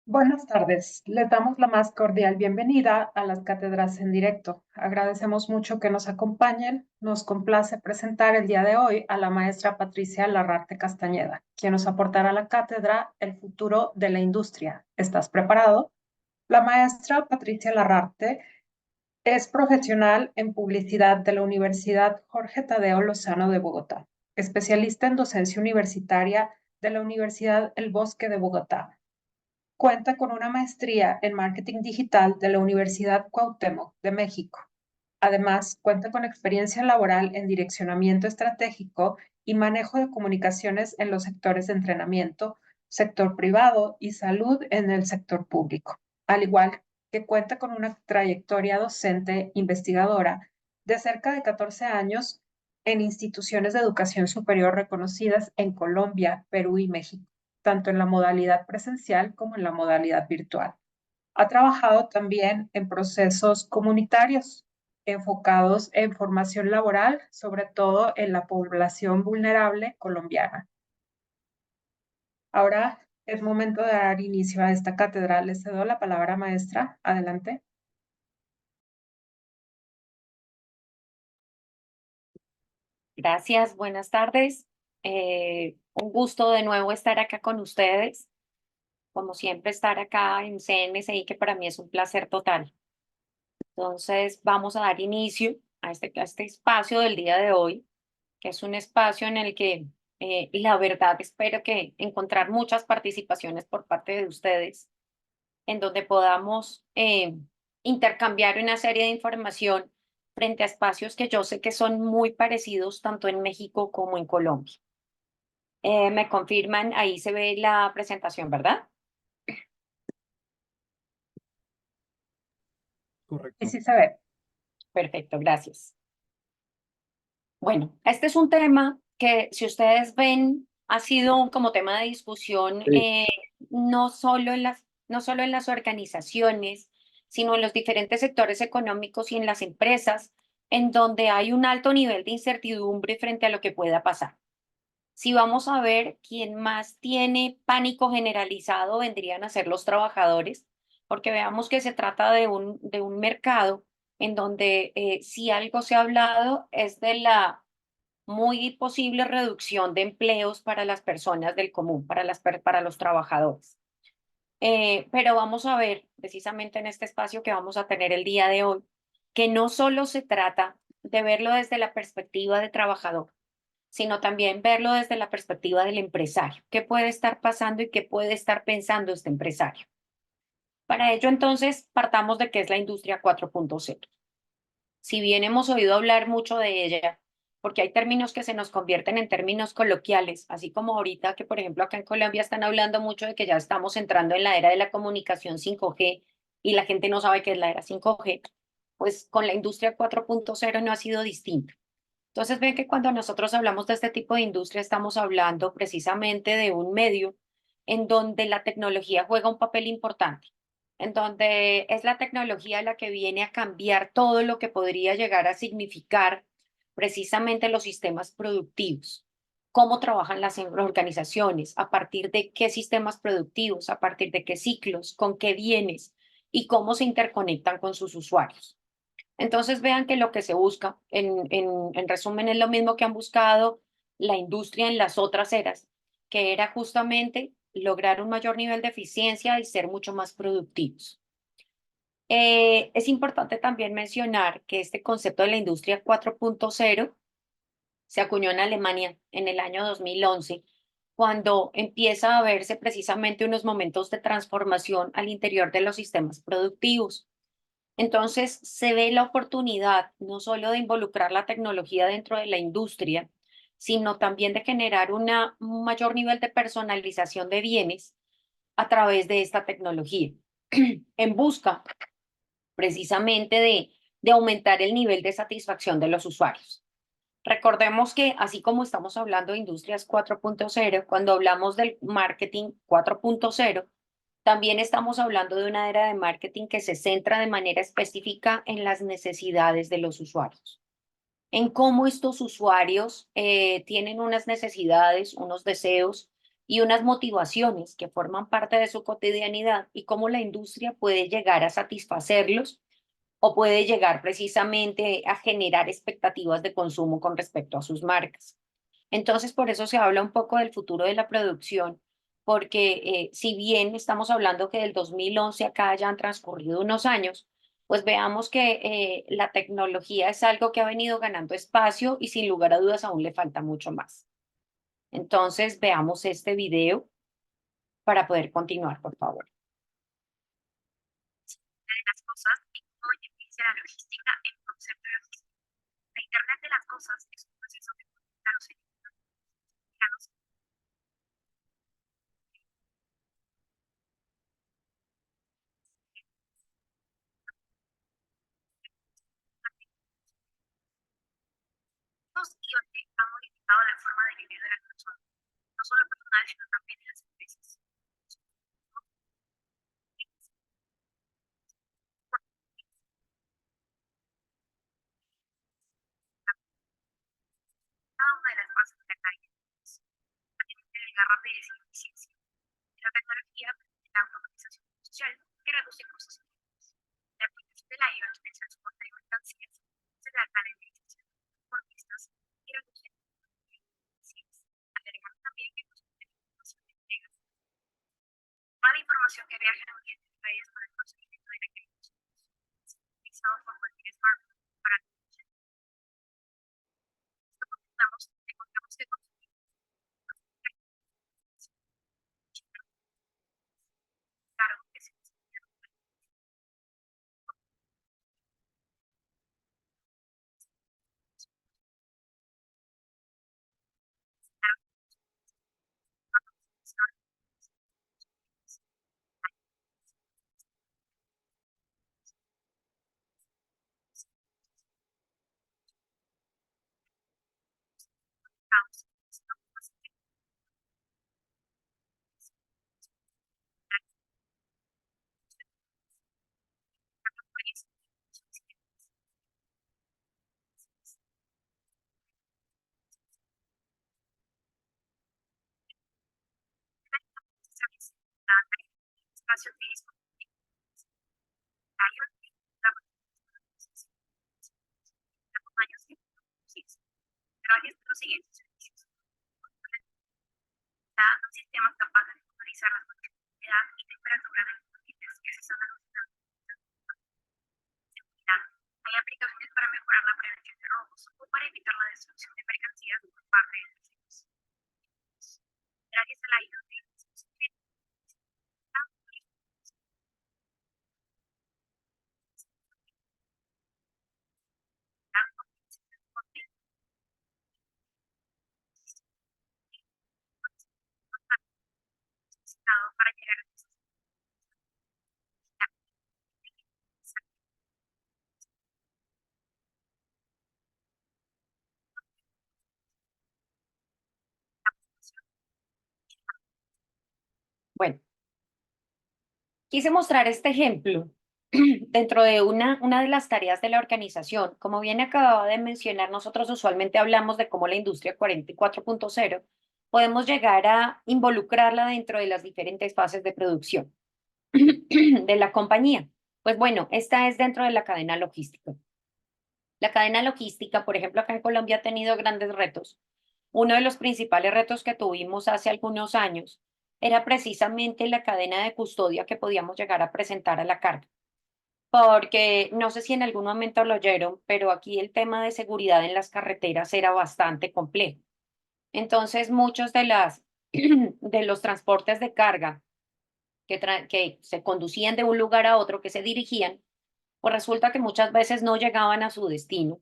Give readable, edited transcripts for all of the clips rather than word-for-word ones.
Buenas tardes. Les damos la más cordial bienvenida a las cátedras en directo. Agradecemos mucho que nos acompañen. Nos complace presentar el día de hoy a la maestra Patricia Larrarte Castañeda, quien nos aportará a la cátedra El futuro de la industria. ¿Estás preparado? La maestra Patricia Larrarte es profesional en publicidad de la Universidad Jorge Tadeo Lozano de Bogotá, especialista en docencia universitaria de la Universidad El Bosque de Bogotá. Cuenta con una maestría en marketing digital de la Universidad Cuauhtémoc de México. Además, cuenta con experiencia laboral en direccionamiento estratégico y manejo de comunicaciones en los sectores de entrenamiento, sector privado y salud en el sector público, al igual que cuenta con una trayectoria docente investigadora de cerca de 14 años en instituciones de educación superior reconocidas en Colombia, Perú y México, tanto en la modalidad presencial como en la modalidad virtual. Ha trabajado también en procesos comunitarios enfocados en formación laboral, sobre todo en la población vulnerable colombiana. Ahora es momento de dar inicio a esta cátedra. Le cedo la palabra, maestra. Adelante. Gracias, buenas tardes. Un gusto de nuevo estar acá con ustedes. Como siempre, estar acá en CNSI, que para mí es un placer total. Entonces, vamos a dar inicio a este espacio del día de hoy, que es un espacio en el que la verdad espero que encontrar muchas participaciones por parte de ustedes, en donde podamos intercambiar una serie de información frente a espacios que yo sé que son muy parecidos tanto en México como en Colombia. Me confirman, ahí se ve la presentación, ¿verdad? Y Correcto. sí se ve. Perfecto, gracias. Bueno, este es un tema que, si ustedes ven, ha sido como tema de discusión Sí, no solo en las organizaciones, sino en los diferentes sectores económicos y en las empresas, en donde hay un alto nivel de incertidumbre frente a lo que pueda pasar. Si vamos a ver quién más tiene pánico generalizado, vendrían a ser los trabajadores, porque veamos que se trata de un mercado en donde si algo se ha hablado es de la muy posible reducción de empleos para las personas del común, para los trabajadores. Pero vamos a ver precisamente en este espacio que vamos a tener el día de hoy, que no solo se trata de verlo desde la perspectiva de trabajador, sino también verlo desde la perspectiva del empresario. ¿Qué puede estar pasando y qué puede estar pensando este empresario? Para ello, entonces, partamos de qué es la industria 4.0. Si bien hemos oído hablar mucho de ella, porque hay términos que se nos convierten en términos coloquiales, así como ahorita que, por ejemplo, acá en Colombia están hablando mucho de que ya estamos entrando en la era de la comunicación 5G y la gente no sabe qué es la era 5G, pues con la industria 4.0 no ha sido distinto. Entonces ven que cuando nosotros hablamos de este tipo de industria estamos hablando precisamente de un medio en donde la tecnología juega un papel importante, en donde es la tecnología la que viene a cambiar todo lo que podría llegar a significar precisamente los sistemas productivos, cómo trabajan las organizaciones, a partir de qué sistemas productivos, a partir de qué ciclos, con qué bienes y cómo se interconectan con sus usuarios. Entonces vean que lo que se busca, en resumen, es lo mismo que han buscado la industria en las otras eras, que era justamente lograr un mayor nivel de eficiencia y ser mucho más productivos. Es importante también mencionar que este concepto de la industria 4.0 se acuñó en Alemania en el año 2011, cuando empieza a verse precisamente unos momentos de transformación al interior de los sistemas productivos. Entonces, se ve la oportunidad no solo de involucrar la tecnología dentro de la industria, sino también de generar un mayor nivel de personalización de bienes a través de esta tecnología, en busca precisamente de aumentar el nivel de satisfacción de los usuarios. Recordemos que así como estamos hablando de industrias 4.0, cuando hablamos del marketing 4.0, también estamos hablando de una era de marketing que se centra de manera específica en las necesidades de los usuarios, en cómo estos usuarios tienen unas necesidades, unos deseos y unas motivaciones que forman parte de su cotidianidad y cómo la industria puede llegar a satisfacerlos o puede llegar precisamente a generar expectativas de consumo con respecto a sus marcas. Entonces, por eso se habla un poco del futuro de la producción, porque si bien estamos hablando que del 2011 acá ya han transcurrido unos años, pues veamos que la tecnología es algo que ha venido ganando espacio y sin lugar a dudas aún le falta mucho más. Entonces, veamos este video para poder continuar, por favor. De las cosas y cómo beneficia la logística en el concepto de logística. La Internet de las cosas es un proceso que conecta los elementos y donde ha modificado la forma de vivir de las personas, no solo personal, sino también en las empresas. Cada una de las fases de la cadena tiene el rapidez y eficiencia. La tecnología permite la automatización social que reduce costos. La aplicación de la IoT en el transporte de mercancías se trata de beneficiar a los transportistas y reduce emisiones, agregando también que los información de entregas. Toda la información que viaja en ambientes redes para el procedimiento de la creación es utilizado por cualquier smartphone para esto encontramos que consumir claro que se espacio físico, hay años pero hay los siguientes servicios. Dando sistemas capaces de monitorizar la humedad y temperatura de los ambientes que se están almacenando. Seguridad. Hay aplicaciones para mejorar la prevención de robos o para evitar la destrucción de mercancías por parte de terceros. Gracias a la IoT, para llegar a Bueno, quise mostrar este ejemplo dentro de una de las tareas de la organización. Como bien acababa de mencionar, nosotros usualmente hablamos de cómo la industria 44.0 podemos llegar a involucrarla dentro de las diferentes fases de producción de la compañía. Pues bueno, esta es dentro de la cadena logística. La cadena logística, por ejemplo, acá en Colombia ha tenido grandes retos. Uno de los principales retos que tuvimos hace algunos años era precisamente la cadena de custodia que podíamos llegar a presentar a la carga. Porque no sé si en algún momento lo oyeron, pero aquí el tema de seguridad en las carreteras era bastante complejo. Entonces, muchos de los transportes de carga que se conducían de un lugar a otro, que se dirigían, pues resulta que muchas veces no llegaban a su destino.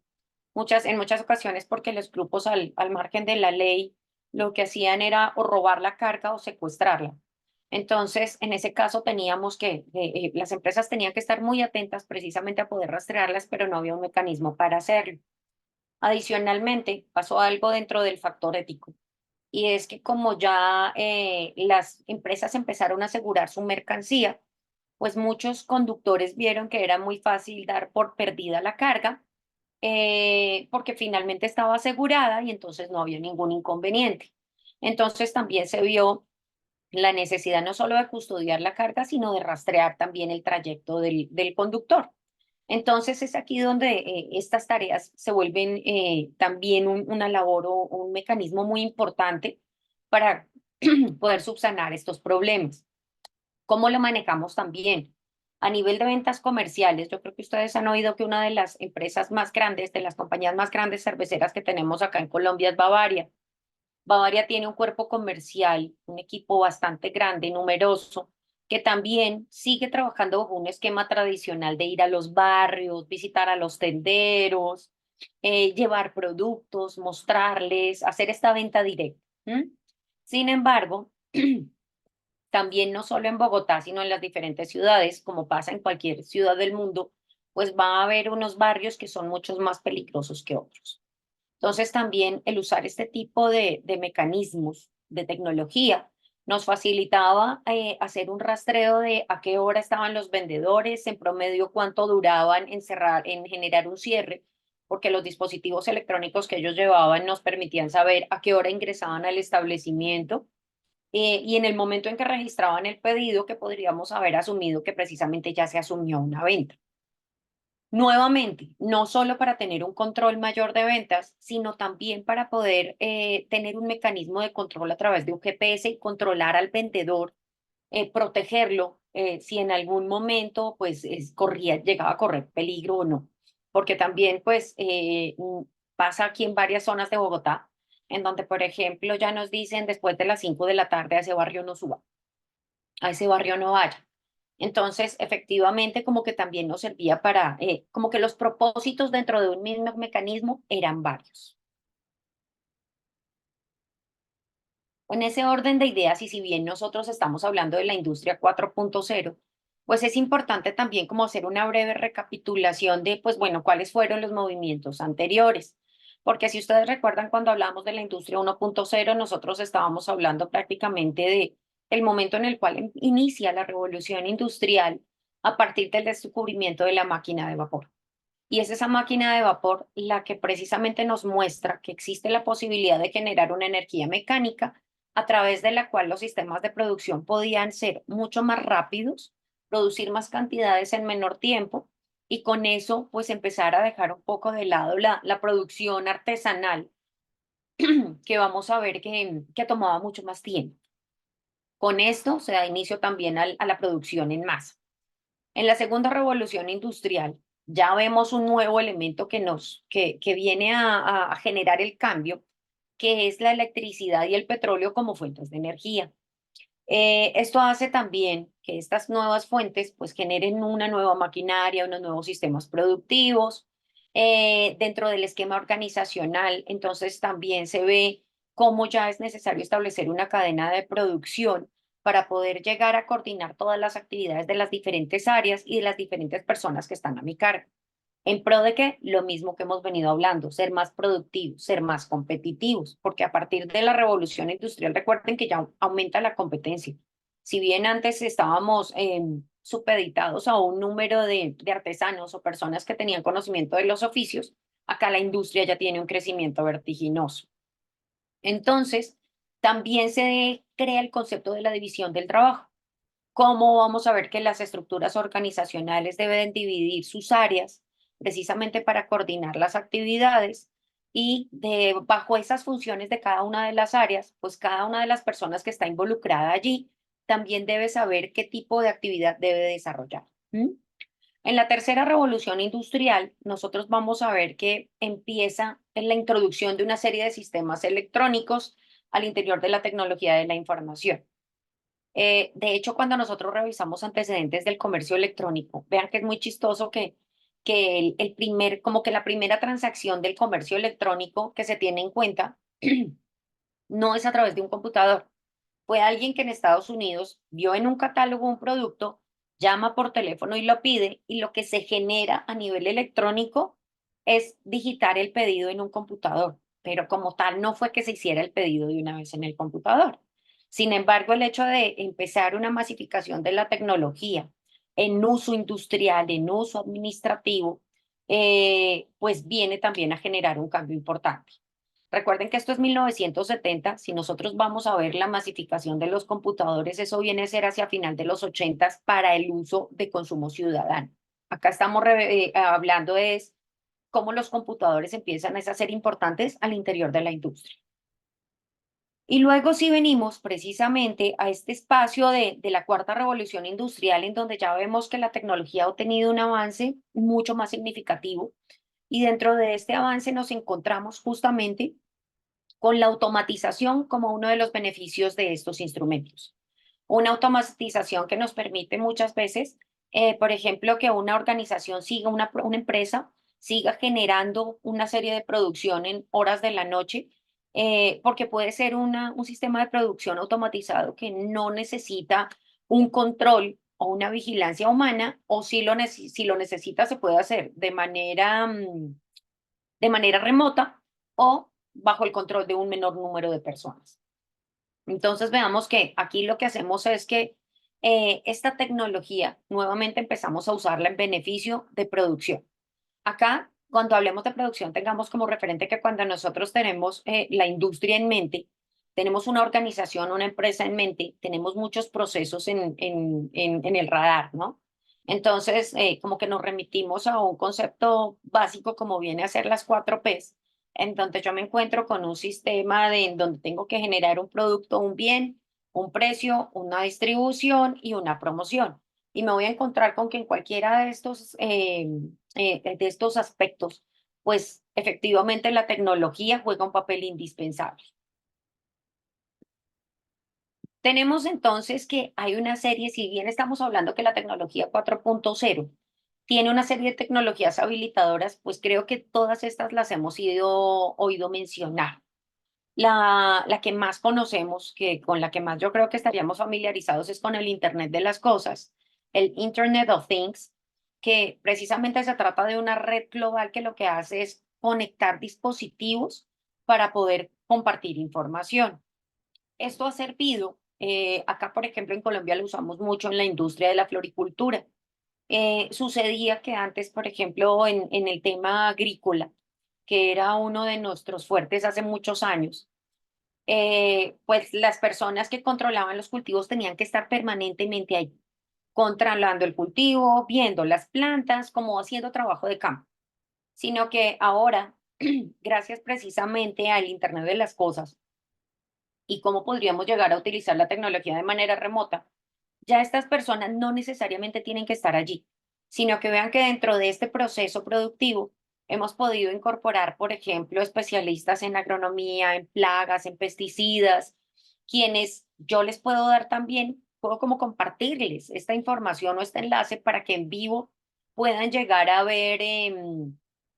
En muchas ocasiones porque los grupos al margen de la ley lo que hacían era o robar la carga o secuestrarla. Entonces, en ese caso teníamos las empresas tenían que estar muy atentas precisamente a poder rastrearlas, pero no había un mecanismo para hacerlo. Adicionalmente, pasó algo dentro del factor ético, y es que como ya las empresas empezaron a asegurar su mercancía, pues muchos conductores vieron que era muy fácil dar por perdida la carga porque finalmente estaba asegurada y entonces no había ningún inconveniente. Entonces también se vio la necesidad no solo de custodiar la carga, sino de rastrear también el trayecto del conductor. Entonces es aquí donde estas tareas se vuelven también una labor o un mecanismo muy importante para poder subsanar estos problemas. ¿Cómo lo manejamos también? A nivel de ventas comerciales, yo creo que ustedes han oído que una de las empresas más grandes, de las compañías más grandes cerveceras que tenemos acá en Colombia es Bavaria. Bavaria tiene un cuerpo comercial, un equipo bastante grande, numeroso, que también sigue trabajando bajo un esquema tradicional de ir a los barrios, visitar a los tenderos, llevar productos, mostrarles, hacer esta venta directa. ¿M? Sin embargo, también no solo en Bogotá, sino en las diferentes ciudades, como pasa en cualquier ciudad del mundo, pues va a haber unos barrios que son muchos más peligrosos que otros. Entonces, también el usar este tipo de mecanismos de tecnología nos facilitaba hacer un rastreo de a qué hora estaban los vendedores, en promedio cuánto duraban en cerrar, en generar un cierre, porque los dispositivos electrónicos que ellos llevaban nos permitían saber a qué hora ingresaban al establecimiento y en el momento en que registraban el pedido, que podríamos haber asumido que precisamente ya se asumió una venta. Nuevamente, no solo para tener un control mayor de ventas, sino también para poder tener un mecanismo de control a través de un GPS y controlar al vendedor, protegerlo si en algún momento pues llegaba a correr peligro o no. Porque también pues pasa aquí en varias zonas de Bogotá, en donde por ejemplo ya nos dicen después de las 5 de la tarde a ese barrio no suba, a ese barrio no vaya. Entonces, efectivamente, como que también nos servía para, como que los propósitos dentro de un mismo mecanismo eran varios. En ese orden de ideas, y si bien nosotros estamos hablando de la industria 4.0, pues es importante también como hacer una breve recapitulación de, pues bueno, cuáles fueron los movimientos anteriores. Porque si ustedes recuerdan, cuando hablamos de la industria 1.0, nosotros estábamos hablando prácticamente de el momento en el cual inicia la revolución industrial a partir del descubrimiento de la máquina de vapor. Y es esa máquina de vapor la que precisamente nos muestra que existe la posibilidad de generar una energía mecánica a través de la cual los sistemas de producción podían ser mucho más rápidos, producir más cantidades en menor tiempo y con eso pues empezar a dejar un poco de lado la producción artesanal que vamos a ver que tomaba mucho más tiempo. Con esto se da inicio también a la producción en masa. En la segunda revolución industrial ya vemos un nuevo elemento que viene a generar el cambio, que es la electricidad y el petróleo como fuentes de energía. Esto hace también que estas nuevas fuentes pues generen una nueva maquinaria, unos nuevos sistemas productivos. Dentro del esquema organizacional, entonces también se ve cómo ya es necesario establecer una cadena de producción para poder llegar a coordinar todas las actividades de las diferentes áreas y de las diferentes personas que están a mi cargo. ¿En pro de qué? Lo mismo que hemos venido hablando, ser más productivos, ser más competitivos, porque a partir de la revolución industrial, recuerden que ya aumenta la competencia. Si bien antes estábamos supeditados a un número de artesanos o personas que tenían conocimiento de los oficios, acá la industria ya tiene un crecimiento vertiginoso. Entonces, también se crea el concepto de la división del trabajo. ¿Cómo vamos a ver que las estructuras organizacionales deben dividir sus áreas precisamente para coordinar las actividades y bajo esas funciones de cada una de las áreas, pues cada una de las personas que está involucrada allí también debe saber qué tipo de actividad debe desarrollar? ¿Mm? En la tercera revolución industrial, nosotros vamos a ver que empieza en la introducción de una serie de sistemas electrónicos al interior de la tecnología de la información. De hecho, cuando nosotros revisamos antecedentes del comercio electrónico, vean que es muy chistoso que como que la primera transacción del comercio electrónico que se tiene en cuenta no es a través de un computador. Fue alguien que en Estados Unidos vio en un catálogo un producto, llama por teléfono y lo pide, y lo que se genera a nivel electrónico es digitar el pedido en un computador, pero como tal no fue que se hiciera el pedido de una vez en el computador. Sin embargo, el hecho de empezar una masificación de la tecnología en uso industrial, en uso administrativo, pues viene también a generar un cambio importante. Recuerden que esto es 1970. Si nosotros vamos a ver la masificación de los computadores, eso viene a ser hacia final de los 80 para el uso de consumo ciudadano. Acá estamos hablando es cómo los computadores empiezan a ser importantes al interior de la industria. Y luego sí venimos precisamente a este espacio de la cuarta revolución industrial, en donde ya vemos que la tecnología ha tenido un avance mucho más significativo. Y dentro de este avance nos encontramos justamente con la automatización como uno de los beneficios de estos instrumentos. Una automatización que nos permite muchas veces, por ejemplo, que una organización siga, una empresa siga generando una serie de producción en horas de la noche, porque puede ser un sistema de producción automatizado que no necesita un control o una vigilancia humana, o si lo necesita se puede hacer de manera remota o bajo el control de un menor número de personas. Entonces veamos que aquí lo que hacemos es que esta tecnología nuevamente empezamos a usarla en beneficio de producción. Acá, cuando hablemos de producción, tengamos como referente que cuando nosotros tenemos la industria en mente, tenemos una organización, una empresa en mente, tenemos muchos procesos en el radar, ¿no? Entonces, como que nos remitimos a un concepto básico como viene a ser las 4 Ps, en donde yo me encuentro con un sistema en donde tengo que generar un producto, un bien, un precio, una distribución y una promoción. Y me voy a encontrar con que en cualquiera de estos aspectos, pues efectivamente la tecnología juega un papel indispensable. Tenemos entonces que hay una serie, si bien estamos hablando que la tecnología 4.0 tiene una serie de tecnologías habilitadoras, pues creo que todas estas las hemos oído mencionar. La que más conocemos, que con la que más yo creo que estaríamos familiarizados es con el Internet de las cosas, el Internet of Things, que precisamente se trata de una red global que lo que hace es conectar dispositivos para poder compartir información. Esto ha servido, acá por ejemplo en Colombia lo usamos mucho en la industria de la floricultura. Sucedía que antes, por ejemplo, en el tema agrícola, que era uno de nuestros fuertes hace muchos años, pues las personas que controlaban los cultivos tenían que estar permanentemente ahí, controlando el cultivo, viendo las plantas, como haciendo trabajo de campo. Sino que ahora, gracias precisamente al Internet de las cosas y cómo podríamos llegar a utilizar la tecnología de manera remota, ya estas personas no necesariamente tienen que estar allí, sino que vean que dentro de este proceso productivo hemos podido incorporar, por ejemplo, especialistas en agronomía, en plagas, en pesticidas, quienes yo les puedo dar también, puedo como compartirles esta información o este enlace para que en vivo puedan llegar a ver,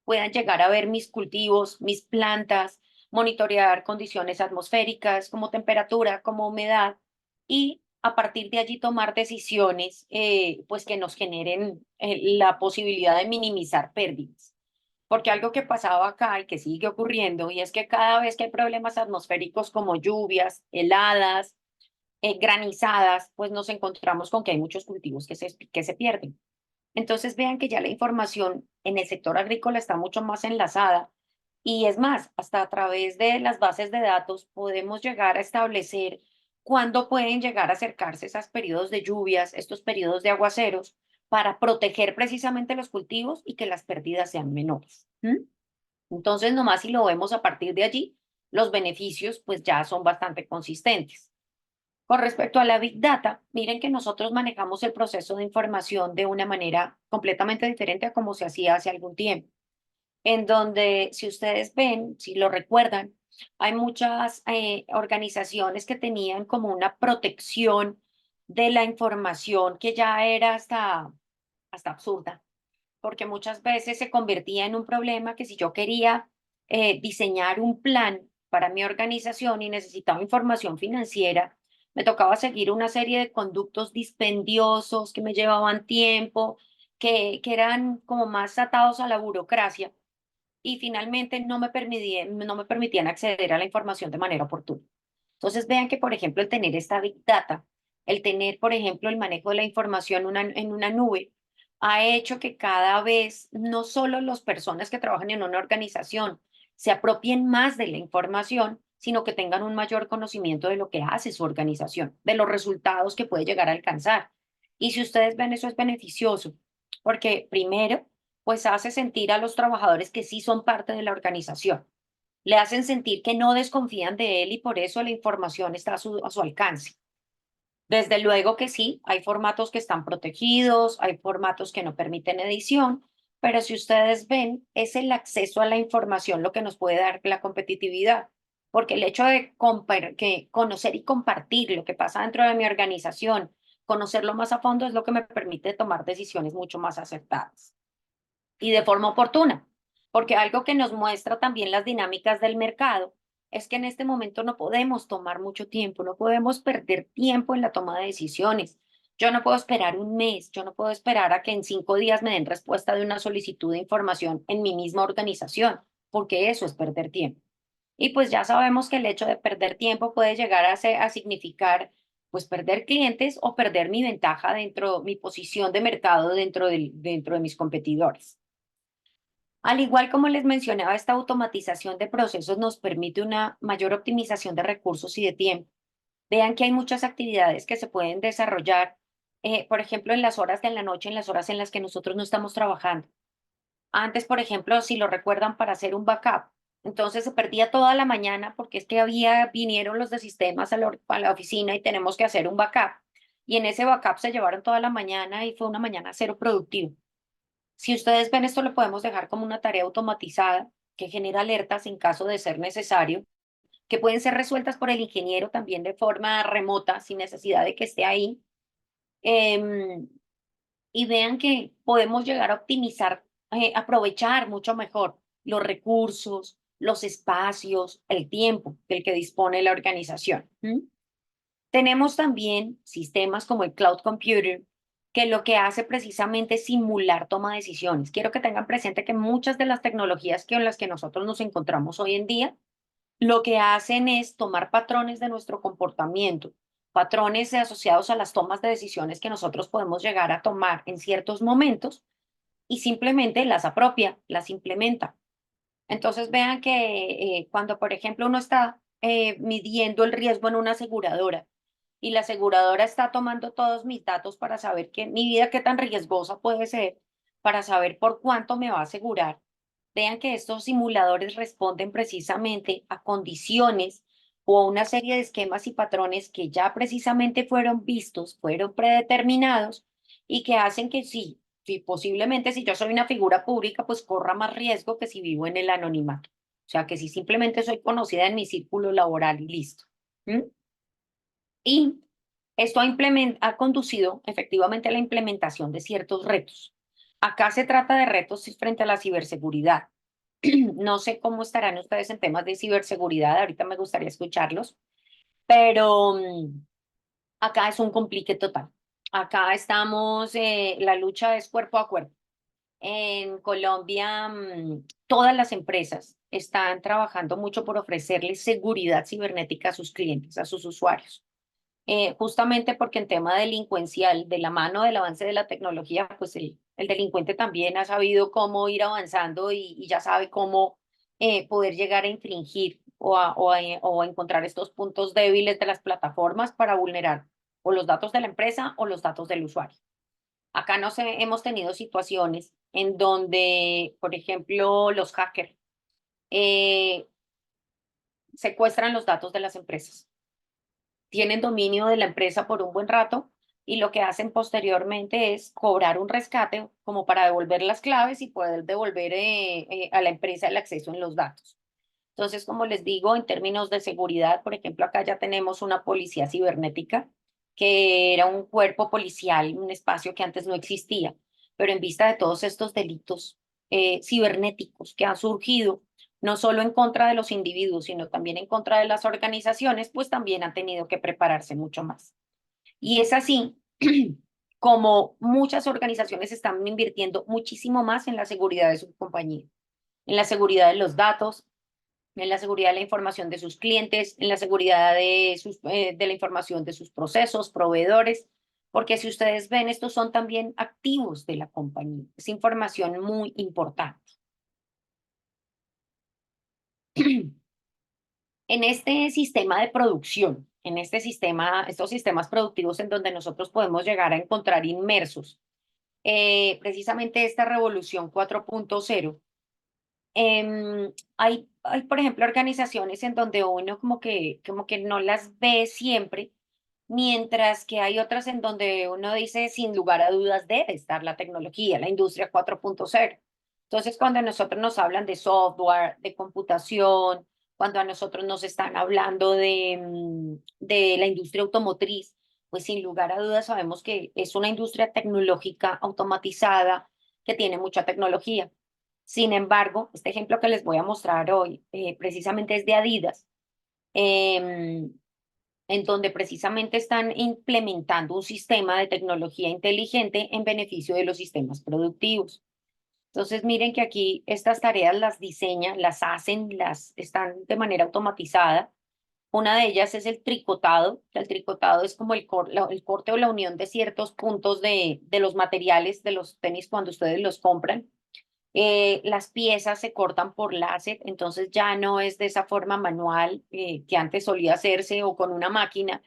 puedan llegar a ver mis cultivos, mis plantas, monitorear condiciones atmosféricas como temperatura, como humedad y a partir de allí tomar decisiones pues que nos generen la posibilidad de minimizar pérdidas. Porque algo que pasaba acá y que sigue ocurriendo, y es que cada vez que hay problemas atmosféricos como lluvias, heladas, granizadas, pues nos encontramos con que hay muchos cultivos que se pierden. Entonces vean que ya la información en el sector agrícola está mucho más enlazada y es más, hasta a través de las bases de datos podemos llegar a establecer cuándo pueden llegar a acercarse esos periodos de lluvias, estos periodos de aguaceros, para proteger precisamente los cultivos y que las pérdidas sean menores. ¿Mm? Entonces, nomás si lo vemos a partir de allí, los beneficios pues ya son bastante consistentes. Con respecto a la Big Data, miren que nosotros manejamos el proceso de información de una manera completamente diferente a como se hacía hace algún tiempo, en donde, si ustedes ven, si lo recuerdan, hay muchas organizaciones que tenían como una protección de la información que ya era hasta absurda, porque muchas veces se convertía en un problema que si yo quería diseñar un plan para mi organización y necesitaba información financiera, me tocaba seguir una serie de conductos dispendiosos que me llevaban tiempo, que eran como más atados a la burocracia y finalmente no me permitían acceder a la información de manera oportuna. Entonces vean que, por ejemplo, el tener esta Big Data, el tener, por ejemplo, el manejo de la información en una nube, ha hecho que cada vez no solo las personas que trabajan en una organización, se apropien más de la información, sino que tengan un mayor conocimiento de lo que hace su organización, de los resultados que puede llegar a alcanzar. Y si ustedes ven, eso es beneficioso, porque primero, pues hace sentir a los trabajadores que sí son parte de la organización. Le hacen sentir que no desconfían de él y por eso la información está a su alcance. Desde luego que sí, hay formatos que están protegidos, hay formatos que no permiten edición, pero si ustedes ven, es el acceso a la información lo que nos puede dar la competitividad, porque el hecho de conocer y compartir lo que pasa dentro de mi organización, conocerlo más a fondo es lo que me permite tomar decisiones mucho más acertadas y de forma oportuna, porque algo que nos muestra también las dinámicas del mercado es que en este momento no podemos tomar mucho tiempo, no podemos perder tiempo en la toma de decisiones. Yo no puedo esperar un mes, yo no puedo esperar a que en 5 días me den respuesta de una solicitud de información en mi misma organización, porque eso es perder tiempo. Y pues ya sabemos que el hecho de perder tiempo puede llegar a significar pues perder clientes o perder mi ventaja dentro, mi posición de mercado dentro de mis competidores. Al igual como les mencionaba, esta automatización de procesos nos permite una mayor optimización de recursos y de tiempo. Vean que hay muchas actividades que se pueden desarrollar, por ejemplo, en las horas de la noche, en las horas en las que nosotros no estamos trabajando. Antes, por ejemplo, si lo recuerdan, para hacer un backup, entonces se perdía toda la mañana porque es que vinieron los de sistemas a la oficina y tenemos que hacer un backup. Y en ese backup se llevaron toda la mañana y fue una mañana cero productiva. Si ustedes ven, esto lo podemos dejar como una tarea automatizada que genera alertas en caso de ser necesario, que pueden ser resueltas por el ingeniero también de forma remota, sin necesidad de que esté ahí. Em, y vean que podemos llegar a optimizar, aprovechar mucho mejor los recursos, los espacios, el tiempo del que dispone la organización. ¿M? Tenemos también sistemas como el cloud computer, que lo que hace precisamente es simular toma de decisiones. Quiero que tengan presente que muchas de las tecnologías con las que nosotros nos encontramos hoy en día, lo que hacen es tomar patrones de nuestro comportamiento, patrones asociados a las tomas de decisiones que nosotros podemos llegar a tomar en ciertos momentos y simplemente las apropia, las implementa. Entonces vean que cuando, por ejemplo, uno está midiendo el riesgo en una aseguradora y la aseguradora está tomando todos mis datos para saber que mi vida qué tan riesgosa puede ser, para saber por cuánto me va a asegurar. Vean que estos simuladores responden precisamente a condiciones o a una serie de esquemas y patrones que ya precisamente fueron vistos, fueron predeterminados y que hacen que sí, posiblemente si yo soy una figura pública, pues corra más riesgo que si vivo en el anonimato. O sea, que si simplemente soy conocida en mi círculo laboral y listo. ¿Mm? Y esto ha conducido efectivamente a la implementación de ciertos retos. Acá se trata de retos frente a la ciberseguridad. No sé cómo estarán ustedes en temas de ciberseguridad, ahorita me gustaría escucharlos, pero acá es un complique total. Acá estamos, la lucha es cuerpo a cuerpo. En Colombia, todas las empresas están trabajando mucho por ofrecerles seguridad cibernética a sus clientes, a sus usuarios. Justamente porque en tema delincuencial, de la mano del avance de la tecnología, pues el delincuente también ha sabido cómo ir avanzando y ya sabe cómo poder llegar a infringir o a encontrar estos puntos débiles de las plataformas para vulnerar o los datos de la empresa o los datos del usuario. Acá no sé, hemos tenido situaciones en donde, por ejemplo, los hackers eh, secuestran los datos de las empresas, tienen dominio de la empresa por un buen rato y lo que hacen posteriormente es cobrar un rescate como para devolver las claves y poder devolver a la empresa el acceso en los datos. Entonces, como les digo, en términos de seguridad, por ejemplo, acá ya tenemos una policía cibernética, que era un cuerpo policial, un espacio que antes no existía, pero en vista de todos estos delitos cibernéticos que han surgido, no solo en contra de los individuos, sino también en contra de las organizaciones, pues también han tenido que prepararse mucho más. Y es así como muchas organizaciones están invirtiendo muchísimo más en la seguridad de su compañía, en la seguridad de los datos, en la seguridad de la información de sus clientes, en la seguridad de la información de sus procesos, proveedores, porque si ustedes ven, estos son también activos de la compañía. Es información muy importante. En este sistema de producción, en este sistema, estos sistemas productivos en donde nosotros podemos llegar a encontrar inmersos, precisamente esta revolución 4.0, hay, por ejemplo, organizaciones en donde uno como que no las ve siempre, mientras que hay otras en donde uno dice, sin lugar a dudas, debe estar la tecnología, la industria 4.0. Entonces, cuando a nosotros nos hablan de software, de computación, cuando a nosotros nos están hablando de la industria automotriz, pues sin lugar a dudas sabemos que es una industria tecnológica automatizada que tiene mucha tecnología. Sin embargo, este ejemplo que les voy a mostrar hoy precisamente es de Adidas, em, en donde precisamente están implementando un sistema de tecnología inteligente en beneficio de los sistemas productivos. Entonces, miren que aquí estas tareas las diseñan, las hacen, las están de manera automatizada. Una de ellas es el tricotado, que el tricotado es como el corte o la unión de ciertos puntos de los materiales de los tenis cuando ustedes los compran. Las piezas se cortan por láser, entonces ya no es de esa forma manual que antes solía hacerse o con una máquina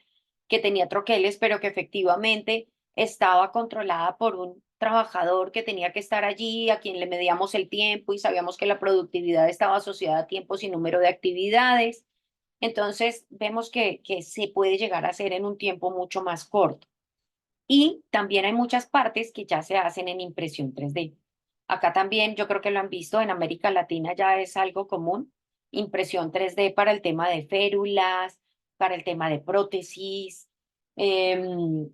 que tenía troqueles, pero que efectivamente estaba controlada por un trabajador que tenía que estar allí, a quien le medíamos el tiempo y sabíamos que la productividad estaba asociada a tiempos y número de actividades. Entonces vemos que se puede llegar a hacer en un tiempo mucho más corto. Y también hay muchas partes que ya se hacen en impresión 3D. Acá también yo creo que lo han visto, en América Latina ya es algo común, impresión 3D para el tema de férulas, para el tema de prótesis. Em,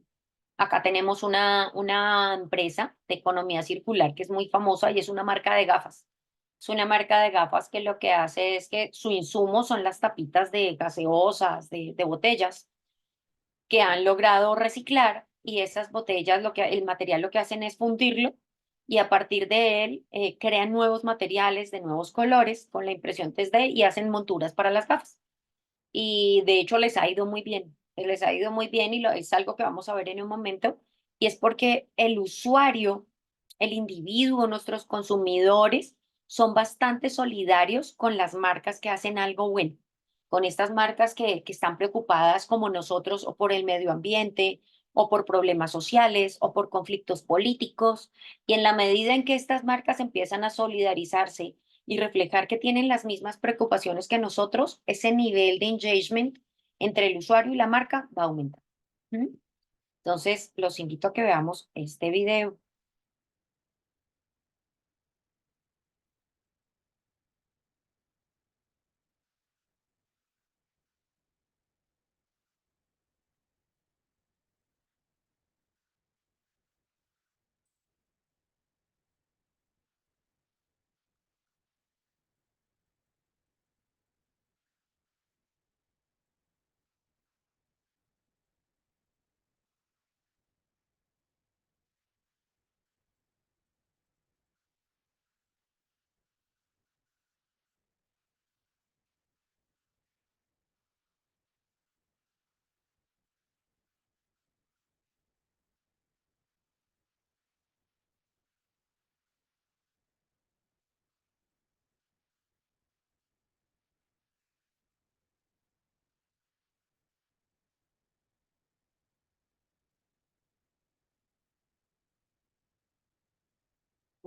Acá tenemos una empresa de economía circular que es muy famosa y es una marca de gafas. Es una marca de gafas que lo que hace es que su insumo son las tapitas de gaseosas, de botellas que han logrado reciclar y esas botellas, el material lo que hacen es fundirlo y a partir de él crean nuevos materiales de nuevos colores con la impresión 3D y hacen monturas para las gafas. Y de hecho les ha ido muy bien, les ha ido muy bien y es algo que vamos a ver en un momento y es porque el usuario, el individuo, nuestros consumidores son bastante solidarios con las marcas que hacen algo bueno, con estas marcas que están preocupadas como nosotros o por el medio ambiente o por problemas sociales o por conflictos políticos. Y en la medida en que estas marcas empiezan a solidarizarse y reflejar que tienen las mismas preocupaciones que nosotros, ese nivel de engagement entre el usuario y la marca va a aumentar. ¿Mm? Entonces, los invito a que veamos este video.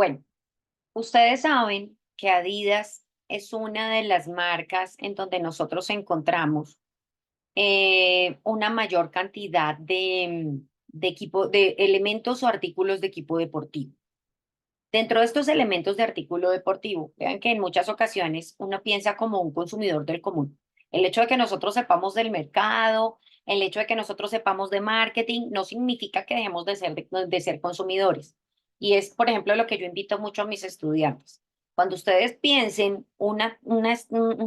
Bueno, ustedes saben que Adidas es una de las marcas en donde nosotros encontramos una mayor cantidad de equipo, de elementos o artículos de equipo deportivo. Dentro de estos elementos de artículo deportivo, vean que en muchas ocasiones uno piensa como un consumidor del común. El hecho de que nosotros sepamos del mercado, el hecho de que nosotros sepamos de marketing, no significa que dejemos de ser consumidores. Y es, por ejemplo, lo que yo invito mucho a mis estudiantes. Cuando ustedes piensen una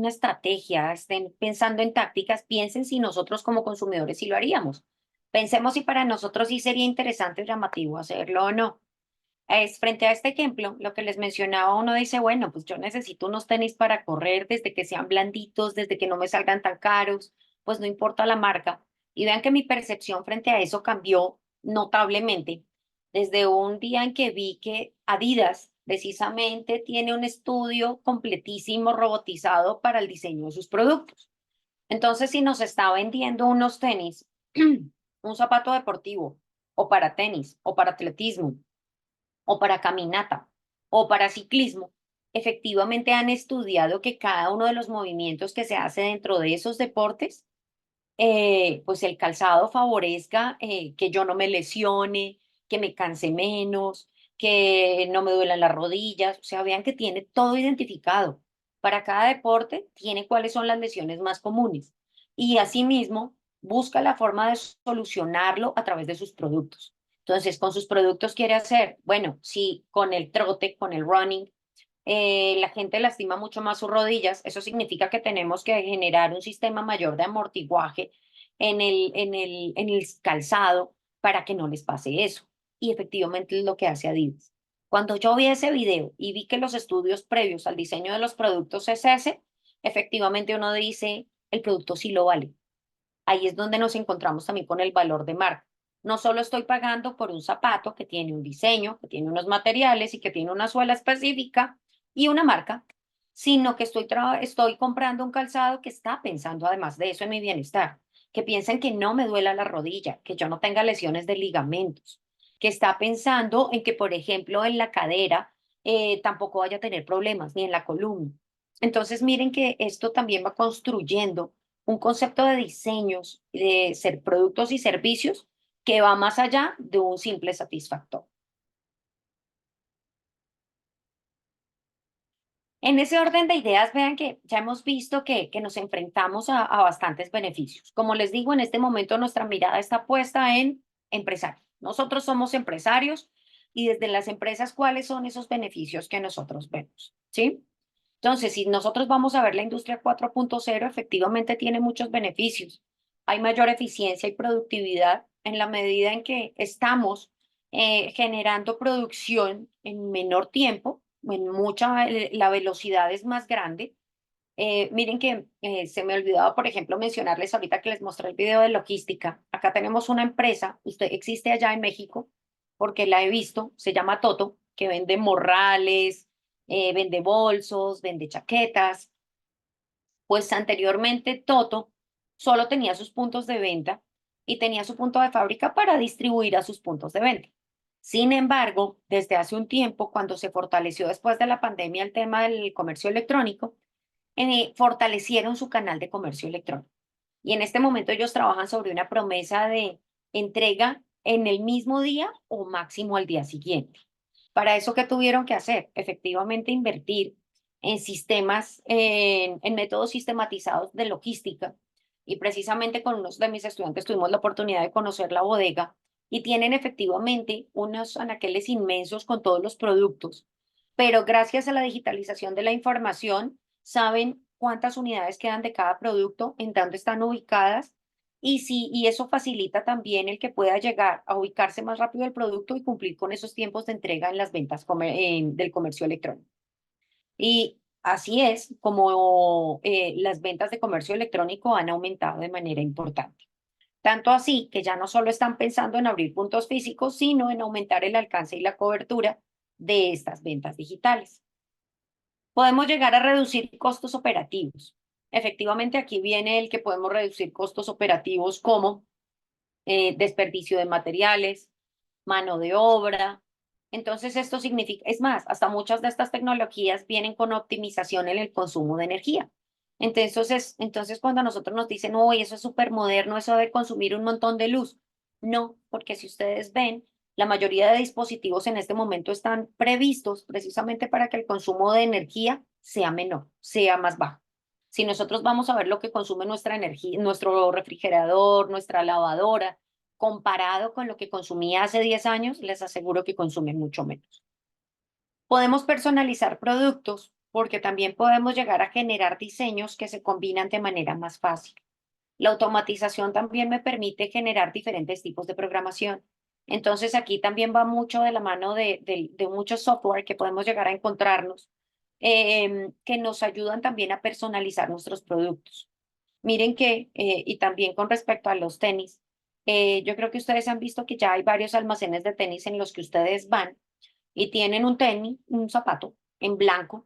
estrategia, estén pensando en tácticas, piensen si nosotros como consumidores sí lo haríamos. Pensemos si para nosotros sí sería interesante o llamativo hacerlo o no. Es frente a este ejemplo, lo que les mencionaba, uno dice, bueno, pues yo necesito unos tenis para correr desde que sean blanditos, desde que no me salgan tan caros, pues no importa la marca. Y vean que mi percepción frente a eso cambió notablemente desde un día en que vi que Adidas precisamente tiene un estudio completísimo robotizado para el diseño de sus productos. Entonces, si nos está vendiendo unos tenis, un zapato deportivo, o para tenis, o para atletismo, o para caminata, o para ciclismo, efectivamente han estudiado que cada uno de los movimientos que se hace dentro de esos deportes, pues el calzado favorezca que yo no me lesione, que me canse menos, que no me duelan las rodillas. O sea, vean que tiene todo identificado. Para cada deporte tiene cuáles son las lesiones más comunes. Y asimismo, busca la forma de solucionarlo a través de sus productos. Entonces, con sus productos quiere hacer, bueno, si con el trote, con el running, la gente lastima mucho más sus rodillas, eso significa que tenemos que generar un sistema mayor de amortiguaje en el calzado para que no les pase eso. Y efectivamente es lo que hace Adidas. Cuando yo vi ese video y vi que los estudios previos al diseño de los productos es ese, efectivamente uno dice, el producto sí lo vale. Ahí es donde nos encontramos también con el valor de marca. No solo estoy pagando por un zapato que tiene un diseño, que tiene unos materiales y que tiene una suela específica y una marca, sino que estoy comprando un calzado que está pensando además de eso en mi bienestar, que piensa en que no me duela la rodilla, que yo no tenga lesiones de ligamentos, que está pensando en que, por ejemplo, en la cadera tampoco vaya a tener problemas, ni en la columna. Entonces, miren que esto también va construyendo un concepto de diseños, de ser productos y servicios que va más allá de un simple satisfactor. En ese orden de ideas, vean que ya hemos visto que nos enfrentamos a bastantes beneficios. Como les digo, en este momento nuestra mirada está puesta en empresarios. Nosotros somos empresarios y desde las empresas, ¿cuáles son esos beneficios que nosotros vemos? ¿Sí? Entonces, si nosotros vamos a ver la industria 4.0, efectivamente tiene muchos beneficios. Hay mayor eficiencia y productividad en la medida en que estamos generando producción en menor tiempo, la velocidad es más grande. Miren que se me olvidaba, por ejemplo, mencionarles ahorita que les mostré el video de logística. Acá tenemos una empresa, usted existe allá en México, porque la he visto, se llama Toto, que vende morrales, vende bolsos, vende chaquetas. Pues anteriormente Toto solo tenía sus puntos de venta y tenía su punto de fábrica para distribuir a sus puntos de venta. Sin embargo, desde hace un tiempo, cuando se fortaleció después de la pandemia el tema del comercio electrónico, fortalecieron su canal de comercio electrónico. Y en este momento ellos trabajan sobre una promesa de entrega en el mismo día o máximo al día siguiente. Para eso, ¿qué tuvieron que hacer? Efectivamente, invertir en sistemas, en métodos sistematizados de logística. Y precisamente con unos de mis estudiantes tuvimos la oportunidad de conocer la bodega y tienen efectivamente unos anaqueles inmensos con todos los productos. Pero gracias a la digitalización de la información, saben cuántas unidades quedan de cada producto, en dónde están ubicadas y eso facilita también el que pueda llegar a ubicarse más rápido el producto y cumplir con esos tiempos de entrega en las ventas del comercio electrónico. Y así es como las ventas de comercio electrónico han aumentado de manera importante. Tanto así que ya no solo están pensando en abrir puntos físicos, sino en aumentar el alcance y la cobertura de estas ventas digitales. Podemos llegar a reducir costos operativos. Efectivamente, aquí viene el que podemos reducir costos operativos como desperdicio de materiales, mano de obra. Entonces, esto significa, es más, hasta muchas de estas tecnologías vienen con optimización en el consumo de energía. Entonces cuando nosotros nos dicen, uy, eso es súper moderno, eso debe consumir un montón de luz. No, porque si ustedes ven, la mayoría de dispositivos en este momento están previstos precisamente para que el consumo de energía sea menor, sea más bajo. Si nosotros vamos a ver lo que consume nuestra energía, nuestro refrigerador, nuestra lavadora, comparado con lo que consumía hace 10 años, les aseguro que consume mucho menos. Podemos personalizar productos porque también podemos llegar a generar diseños que se combinan de manera más fácil. La automatización también me permite generar diferentes tipos de programación. Entonces aquí también va mucho de la mano de mucho software que podemos llegar a encontrarnos, que nos ayudan también a personalizar nuestros productos. Miren que, y también con respecto a los tenis, yo creo que ustedes han visto que ya hay varios almacenes de tenis en los que ustedes van y tienen un tenis, un zapato en blanco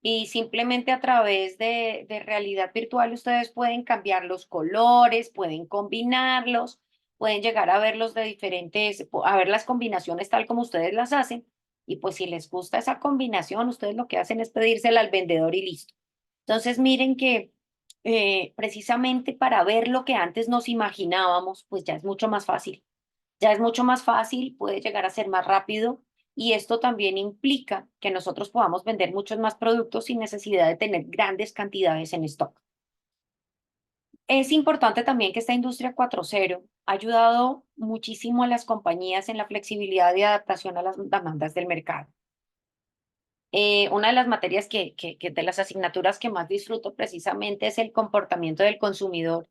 y simplemente a través de realidad virtual ustedes pueden cambiar los colores, pueden combinarlos, pueden llegar a verlos de diferentes, a ver las combinaciones tal como ustedes las hacen. Y pues si les gusta esa combinación, ustedes lo que hacen es pedírsela al vendedor y listo. Entonces miren que precisamente para ver lo que antes nos imaginábamos, pues ya es mucho más fácil. Ya es mucho más fácil, puede llegar a ser más rápido y esto también implica que nosotros podamos vender muchos más productos sin necesidad de tener grandes cantidades en stock. Es importante también que esta industria 4.0 ha ayudado muchísimo a las compañías en la flexibilidad y adaptación a las demandas del mercado. Una de las materias de las asignaturas que más disfruto precisamente es el comportamiento del consumidor,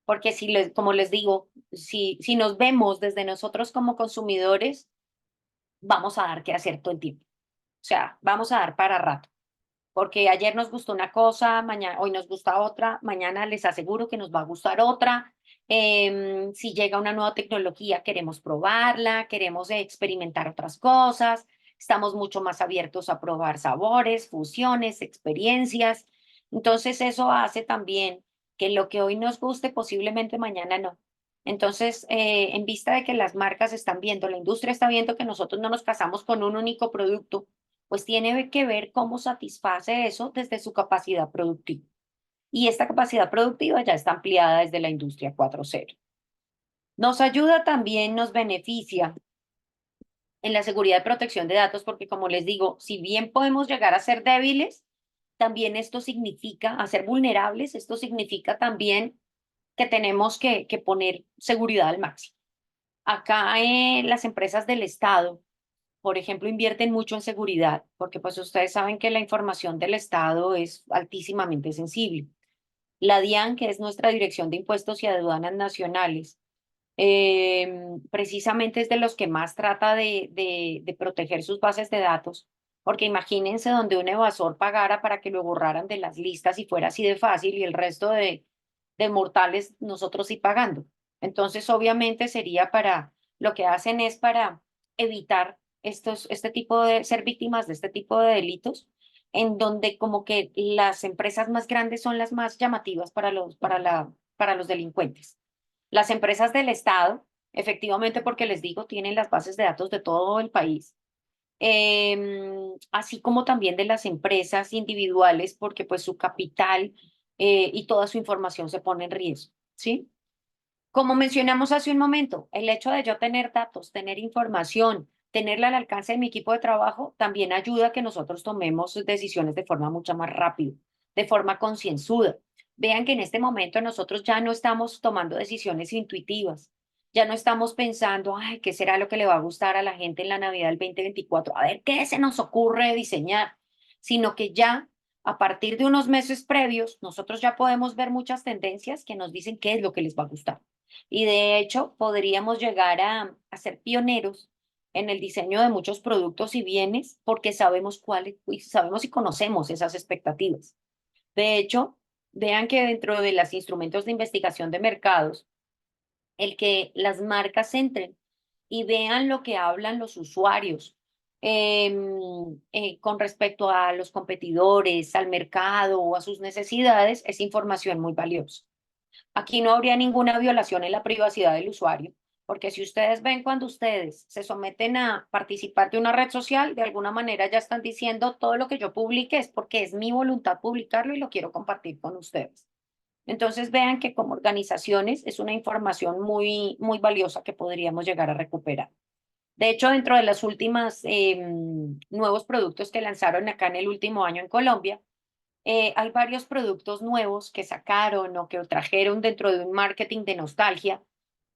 porque como les digo, si nos vemos desde nosotros como consumidores, vamos a dar que hacer todo el tiempo. O sea, vamos a dar para rato. Porque ayer nos gustó una cosa, mañana, hoy nos gusta otra, mañana les aseguro que nos va a gustar otra. Si llega una nueva tecnología, queremos probarla, queremos experimentar otras cosas, estamos mucho más abiertos a probar sabores, fusiones, experiencias. Entonces eso hace también que lo que hoy nos guste, posiblemente mañana no. Entonces, en vista de que las marcas están viendo, la industria está viendo que nosotros no nos casamos con un único producto, pues tiene que ver cómo satisface eso desde su capacidad productiva. Y esta capacidad productiva ya está ampliada desde la industria 4.0. Nos ayuda también, nos beneficia en la seguridad y protección de datos, porque como les digo, si bien podemos llegar a ser débiles, también esto significa, a ser vulnerables, esto significa también que tenemos que poner seguridad al máximo. Acá las empresas del Estado, por ejemplo, invierten mucho en seguridad, porque pues ustedes saben que la información del Estado es altísimamente sensible. La DIAN, que es nuestra Dirección de Impuestos y Aduanas Nacionales, precisamente es de los que más trata de proteger sus bases de datos, porque imagínense donde un evasor pagara para que lo borraran de las listas y fuera así de fácil y el resto de mortales nosotros sí pagando. Entonces, obviamente sería lo que hacen es para evitar este tipo de, ser víctimas de este tipo de delitos, en donde como que las empresas más grandes son las más llamativas para los delincuentes. Las empresas del Estado, efectivamente, porque les digo, tienen las bases de datos de todo el país, así como también de las empresas individuales, porque pues su capital y toda su información se pone en riesgo, ¿sí? Como mencionamos hace un momento, el hecho de yo tener datos, tener información, tenerla al alcance de mi equipo de trabajo, también ayuda a que nosotros tomemos decisiones de forma mucho más rápida, de forma concienzuda. Vean que en este momento nosotros ya no estamos tomando decisiones intuitivas, ya no estamos pensando, ay, ¿qué será lo que le va a gustar a la gente en la Navidad del 2024? A ver, ¿qué se nos ocurre diseñar? Sino que ya a partir de unos meses previos, nosotros ya podemos ver muchas tendencias que nos dicen qué es lo que les va a gustar. Y de hecho, podríamos llegar a ser pioneros en el diseño de muchos productos y bienes porque sabemos cuáles, y sabemos y conocemos esas expectativas. De hecho, vean que dentro de los instrumentos de investigación de mercados, el que las marcas entren y vean lo que hablan los usuarios con respecto a los competidores, al mercado o a sus necesidades, es información muy valiosa. Aquí no habría ninguna violación en la privacidad del usuario, porque si ustedes ven cuando ustedes se someten a participar de una red social, de alguna manera ya están diciendo todo lo que yo publique es porque es mi voluntad publicarlo y lo quiero compartir con ustedes. Entonces vean que como organizaciones es una información muy, muy valiosa que podríamos llegar a recuperar. De hecho, dentro de los últimos nuevos productos que lanzaron acá en el último año en Colombia, hay varios productos nuevos que sacaron o que trajeron dentro de un marketing de nostalgia,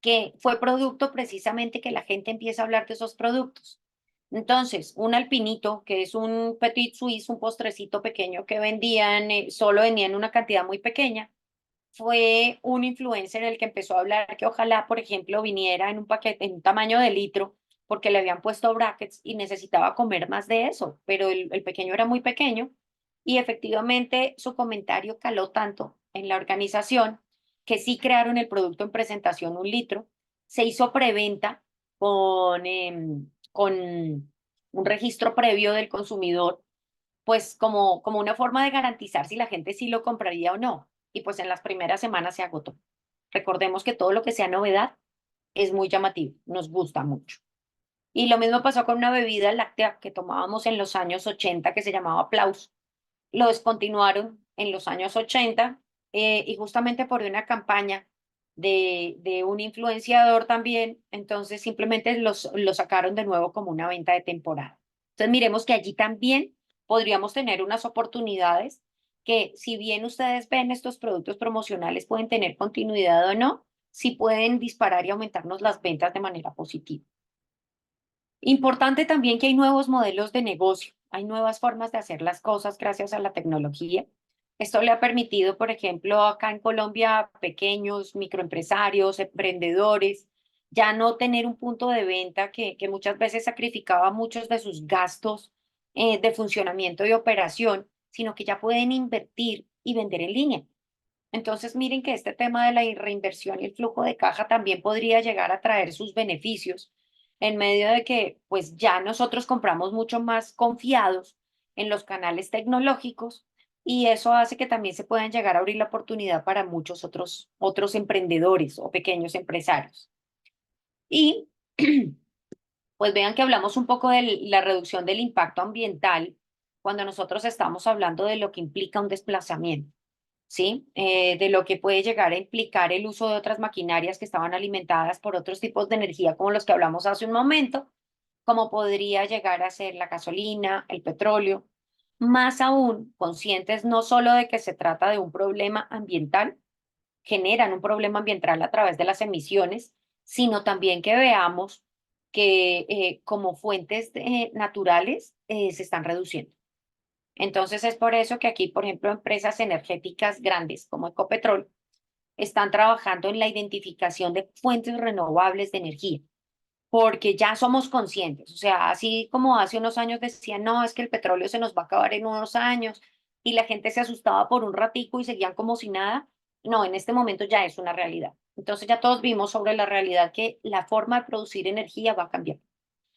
que fue producto precisamente que la gente empieza a hablar de esos productos. Entonces, un alpinito, que es un petit suisse, un postrecito pequeño que vendían, solo vendían una cantidad muy pequeña, fue un influencer el que empezó a hablar que ojalá, por ejemplo, viniera en un paquete, en un tamaño de litro, porque le habían puesto brackets y necesitaba comer más de eso, pero el pequeño era muy pequeño y efectivamente su comentario caló tanto en la organización que sí crearon el producto en presentación 1 litro, se hizo preventa con un registro previo del consumidor pues como una forma de garantizar si la gente sí lo compraría o no. Y pues en las primeras semanas se agotó. Recordemos que todo lo que sea novedad es muy llamativo, nos gusta mucho. Y lo mismo pasó con una bebida láctea que tomábamos en los años 80 que se llamaba Plaus. Lo descontinuaron en los años 80 y justamente por una campaña de un influenciador también, entonces simplemente lo sacaron de nuevo como una venta de temporada. Entonces miremos que allí también podríamos tener unas oportunidades que si bien ustedes ven estos productos promocionales pueden tener continuidad o no, sí pueden disparar y aumentarnos las ventas de manera positiva. Importante también que hay nuevos modelos de negocio, hay nuevas formas de hacer las cosas gracias a la tecnología. Esto le ha permitido, por ejemplo, acá en Colombia, a pequeños microempresarios, emprendedores, ya no tener un punto de venta que muchas veces sacrificaba muchos de sus gastos de funcionamiento y operación, sino que ya pueden invertir y vender en línea. Entonces, miren que este tema de la reinversión y el flujo de caja también podría llegar a traer sus beneficios en medio de que, pues ya nosotros compramos mucho más confiados en los canales tecnológicos y eso hace que también se puedan llegar a abrir la oportunidad para muchos otros emprendedores o pequeños empresarios. Y pues vean que hablamos un poco de la reducción del impacto ambiental cuando nosotros estamos hablando de lo que implica un desplazamiento. ¿Sí? De lo que puede llegar a implicar el uso de otras maquinarias que estaban alimentadas por otros tipos de energía, como los que hablamos hace un momento, como podría llegar a ser la gasolina, el petróleo, más aún conscientes no solo de que se trata de un problema ambiental, generan un problema ambiental a través de las emisiones, sino también que veamos que como fuentes naturales se están reduciendo. Entonces es por eso que aquí, por ejemplo, empresas energéticas grandes como Ecopetrol están trabajando en la identificación de fuentes renovables de energía, porque ya somos conscientes. O sea, así como hace unos años decían, no, es que el petróleo se nos va a acabar en unos años y la gente se asustaba por un ratico y seguían como si nada. No, en este momento ya es una realidad. Entonces ya todos vimos sobre la realidad que la forma de producir energía va a cambiar.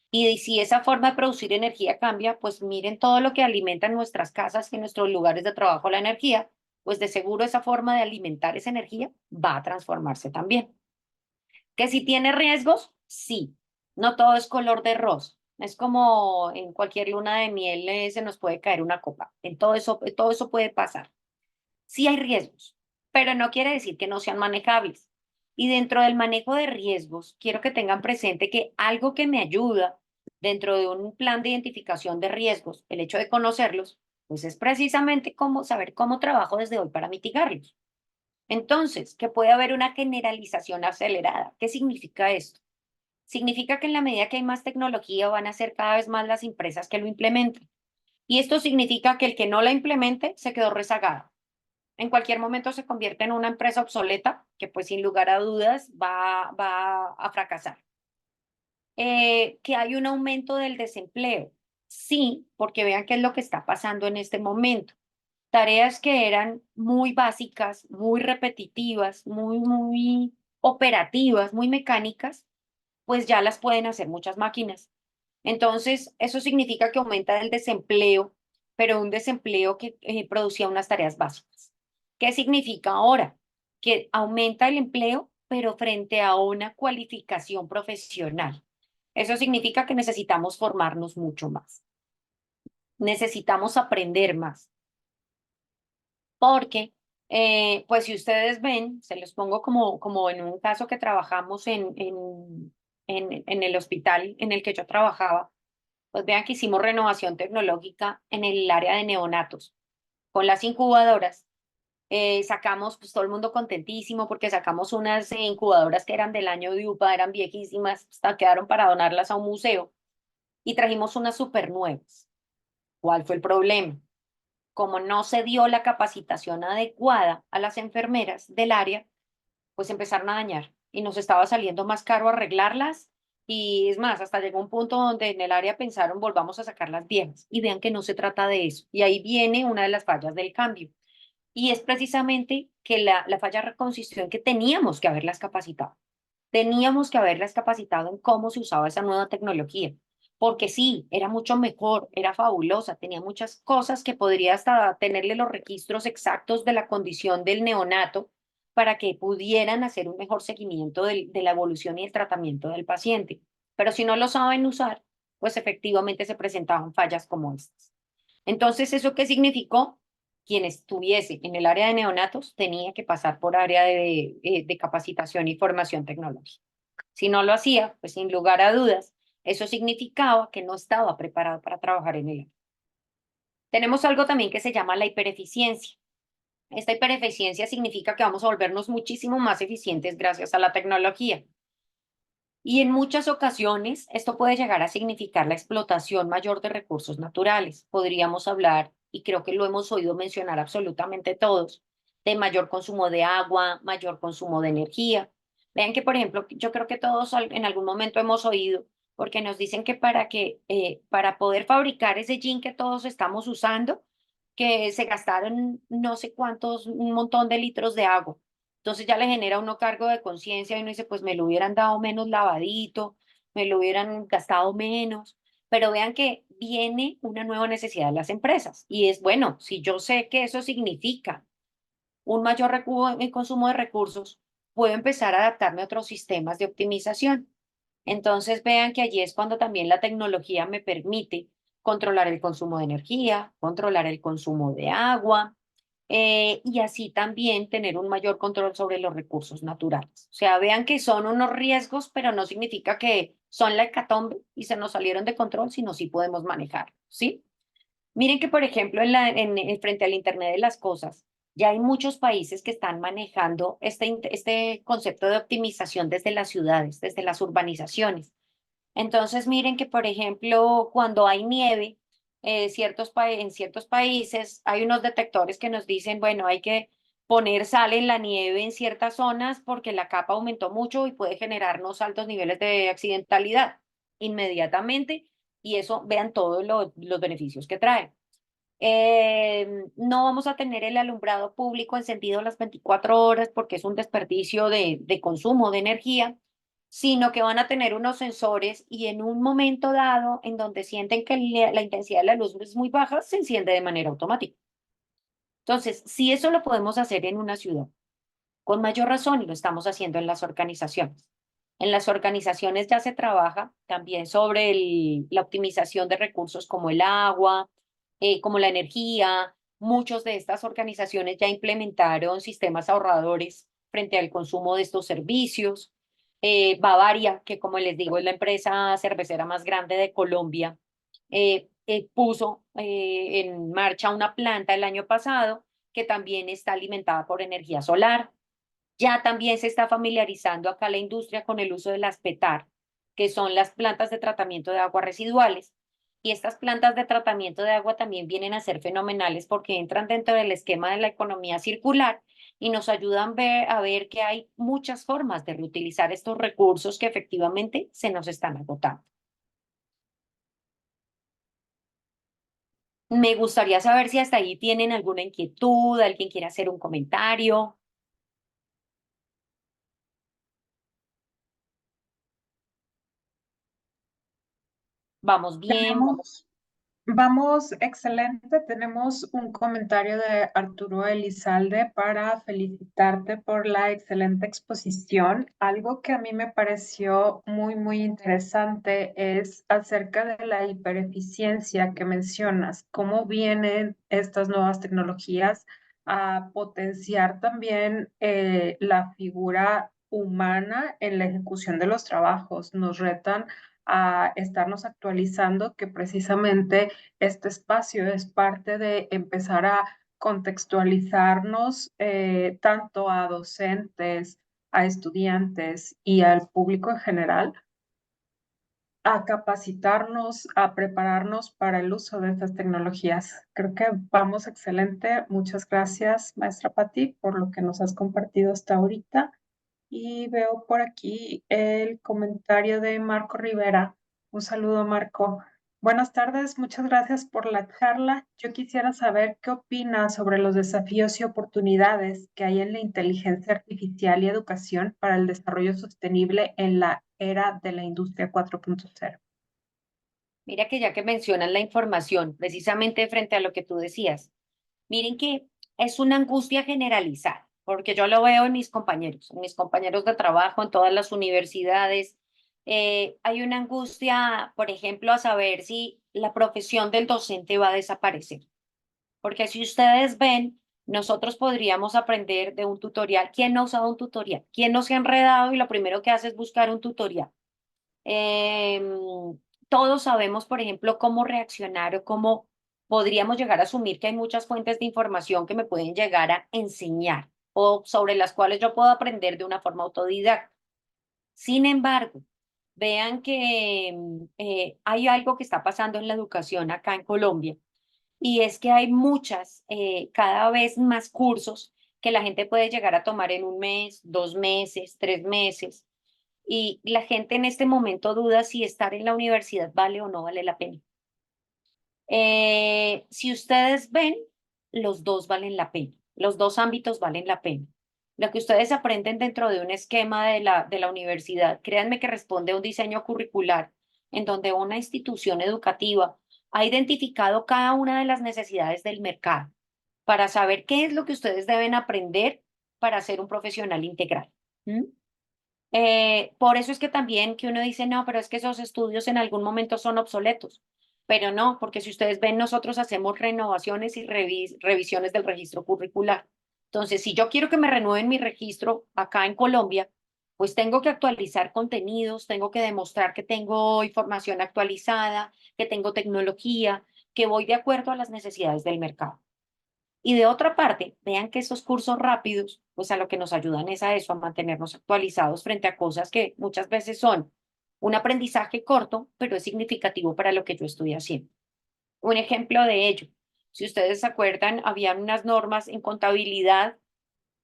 Y si esa forma de producir energía cambia, pues miren todo lo que alimenta en nuestras casas y en nuestros lugares de trabajo la energía, pues de seguro esa forma de alimentar esa energía va a transformarse también. ¿Que si tiene riesgos? Sí. No todo es color de rosa. Es como en cualquier luna de miel se nos puede caer una copa. En todo eso puede pasar. Sí hay riesgos, pero no quiere decir que no sean manejables. Y dentro del manejo de riesgos, quiero que tengan presente que algo que me ayuda dentro de un plan de identificación de riesgos, el hecho de conocerlos, pues es precisamente cómo saber cómo trabajo desde hoy para mitigarlos. Entonces, que puede haber una generalización acelerada. ¿Qué significa esto? Significa que en la medida que hay más tecnología van a ser cada vez más las empresas que lo implementen. Y esto significa que el que no la implemente se quedó rezagado. En cualquier momento se convierte en una empresa obsoleta que pues sin lugar a dudas va a fracasar. Que hay un aumento del desempleo. Sí, porque vean qué es lo que está pasando en este momento. Tareas que eran muy básicas, muy repetitivas, muy operativas, muy mecánicas, pues ya las pueden hacer muchas máquinas. Entonces, eso significa que aumenta el desempleo, pero un desempleo que producía unas tareas básicas. ¿Qué significa ahora? Que aumenta el empleo, pero frente a una cualificación profesional. Eso significa que necesitamos formarnos mucho más. Necesitamos aprender más, porque, pues si ustedes ven, se los pongo como en un caso que trabajamos en el hospital en el que yo trabajaba, pues vean que hicimos renovación tecnológica en el área de neonatos. Con las incubadoras sacamos, pues todo el mundo contentísimo porque sacamos unas incubadoras que eran del año de UPA, eran viejísimas, hasta quedaron para donarlas a un museo y trajimos unas súper nuevas. ¿Cuál fue el problema? Como no se dio la capacitación adecuada a las enfermeras del área, pues empezaron a dañar y nos estaba saliendo más caro arreglarlas y es más, hasta llegó un punto donde en el área pensaron volvamos a sacar las viejas y vean que no se trata de eso. Y ahí viene una de las fallas del cambio y es precisamente que la falla consistió en que teníamos que haberlas capacitado. Teníamos que haberlas capacitado en cómo se usaba esa nueva tecnología, porque sí, era mucho mejor, era fabulosa, tenía muchas cosas que podría hasta tenerle los registros exactos de la condición del neonato para que pudieran hacer un mejor seguimiento de la evolución y el tratamiento del paciente. Pero si no lo saben usar, pues efectivamente se presentaban fallas como estas. Entonces, ¿eso qué significó? Quien estuviese en el área de neonatos tenía que pasar por área de capacitación y formación tecnológica. Si no lo hacía, pues sin lugar a dudas, eso significaba que no estaba preparado para trabajar en el área. Tenemos algo también que se llama la hipereficiencia. Esta hipereficiencia significa que vamos a volvernos muchísimo más eficientes gracias a la tecnología. Y en muchas ocasiones esto puede llegar a significar la explotación mayor de recursos naturales. Podríamos hablar, y creo que lo hemos oído mencionar absolutamente todos, de mayor consumo de agua, mayor consumo de energía. Vean que, por ejemplo, yo creo que todos en algún momento hemos oído, porque nos dicen que para poder fabricar ese jean que todos estamos usando, que se gastaron no sé cuántos, un montón de litros de agua. Entonces ya le genera a uno cargo de conciencia y uno dice, pues me lo hubieran dado menos lavadito, me lo hubieran gastado menos. Pero vean que viene una nueva necesidad de las empresas y es, bueno, si yo sé que eso significa un mayor consumo de recursos, puedo empezar a adaptarme a otros sistemas de optimización. Entonces vean que allí es cuando también la tecnología me permite controlar el consumo de energía, controlar el consumo de agua, y así también tener un mayor control sobre los recursos naturales. O sea, vean que son unos riesgos, pero no significa que son la hecatombe y se nos salieron de control, sino sí podemos manejar, ¿sí? Miren que, por ejemplo, frente al Internet de las cosas, ya hay muchos países que están manejando este concepto de optimización desde las ciudades, desde las urbanizaciones. Entonces, miren que, por ejemplo, cuando hay nieve, en ciertos países hay unos detectores que nos dicen, bueno, hay que poner sal en la nieve en ciertas zonas porque la capa aumentó mucho y puede generarnos altos niveles de accidentalidad inmediatamente. Y eso, vean todos los beneficios que trae. No vamos a tener el alumbrado público encendido las 24 horas porque es un desperdicio de consumo de energía, sino que van a tener unos sensores y en un momento dado en donde sienten que la intensidad de la luz es muy baja, se enciende de manera automática. Entonces, si eso lo podemos hacer en una ciudad, con mayor razón lo estamos haciendo en las organizaciones. En las organizaciones ya se trabaja también sobre la optimización de recursos como el agua, como la energía. Muchos de estas organizaciones ya implementaron sistemas ahorradores frente al consumo de estos servicios. Bavaria, que como les digo es la empresa cervecera más grande de Colombia, puso en marcha una planta el año pasado que también está alimentada por energía solar. Ya también se está familiarizando acá la industria con el uso de las PETAR, que son las plantas de tratamiento de aguas residuales. Y estas plantas de tratamiento de agua también vienen a ser fenomenales porque entran dentro del esquema de la economía circular y nos ayudan a ver que hay muchas formas de reutilizar estos recursos que efectivamente se nos están agotando. Me gustaría saber si hasta ahí tienen alguna inquietud, alguien quiere hacer un comentario. Vamos bien. Vamos, excelente. Tenemos un comentario de Arturo Elizalde para felicitarte por la excelente exposición. Algo que a mí me pareció muy interesante es acerca de la hipereficiencia que mencionas, cómo vienen estas nuevas tecnologías a potenciar también la figura humana en la ejecución de los trabajos. Nos retan a estarnos actualizando, que precisamente este espacio es parte de empezar a contextualizarnos tanto a docentes, a estudiantes y al público en general, a capacitarnos, a prepararnos para el uso de estas tecnologías. Creo que vamos excelente. Muchas gracias, maestra Patti, por lo que nos has compartido hasta ahorita. Y veo por aquí el comentario de Marco Rivera. Un saludo, Marco. Buenas tardes, muchas gracias por la charla. Yo quisiera saber qué opina sobre los desafíos y oportunidades que hay en la inteligencia artificial y educación para el desarrollo sostenible en la era de la industria 4.0. Mira que ya que mencionan la información, precisamente frente a lo que tú decías, miren que es una angustia generalizada, porque yo lo veo en mis compañeros de trabajo, en todas las universidades. Hay una angustia, por ejemplo, a saber si la profesión del docente va a desaparecer. Porque si ustedes ven, nosotros podríamos aprender de un tutorial. ¿Quién no ha usado un tutorial? ¿Quién no se ha enredado y lo primero que hace es buscar un tutorial? Todos sabemos, por ejemplo, cómo reaccionar o cómo podríamos llegar a asumir que hay muchas fuentes de información que me pueden llegar a enseñar o sobre las cuales yo puedo aprender de una forma autodidacta. Sin embargo, vean que hay algo que está pasando en la educación acá en Colombia y es que hay cada vez más cursos que la gente puede llegar a tomar en un mes, 2 meses, 3 meses. Y la gente en este momento duda si estar en la universidad vale o no vale la pena. Si ustedes ven, los dos valen la pena, los dos ámbitos valen la pena. Lo que ustedes aprenden dentro de un esquema de la universidad, créanme que responde a un diseño curricular en donde una institución educativa ha identificado cada una de las necesidades del mercado para saber qué es lo que ustedes deben aprender para ser un profesional integral. ¿Mm? Por eso es que también que uno dice, no, pero es que esos estudios en algún momento son obsoletos. Pero no, porque si ustedes ven, nosotros hacemos renovaciones y revisiones del registro curricular. Entonces, si yo quiero que me renueven mi registro acá en Colombia, pues tengo que actualizar contenidos, tengo que demostrar que tengo información actualizada, que tengo tecnología, que voy de acuerdo a las necesidades del mercado. Y de otra parte, vean que esos cursos rápidos, pues a lo que nos ayudan es a eso, a mantenernos actualizados frente a cosas que muchas veces son un aprendizaje corto, pero es significativo para lo que yo estoy haciendo. Un ejemplo de ello, si ustedes se acuerdan, había unas normas en contabilidad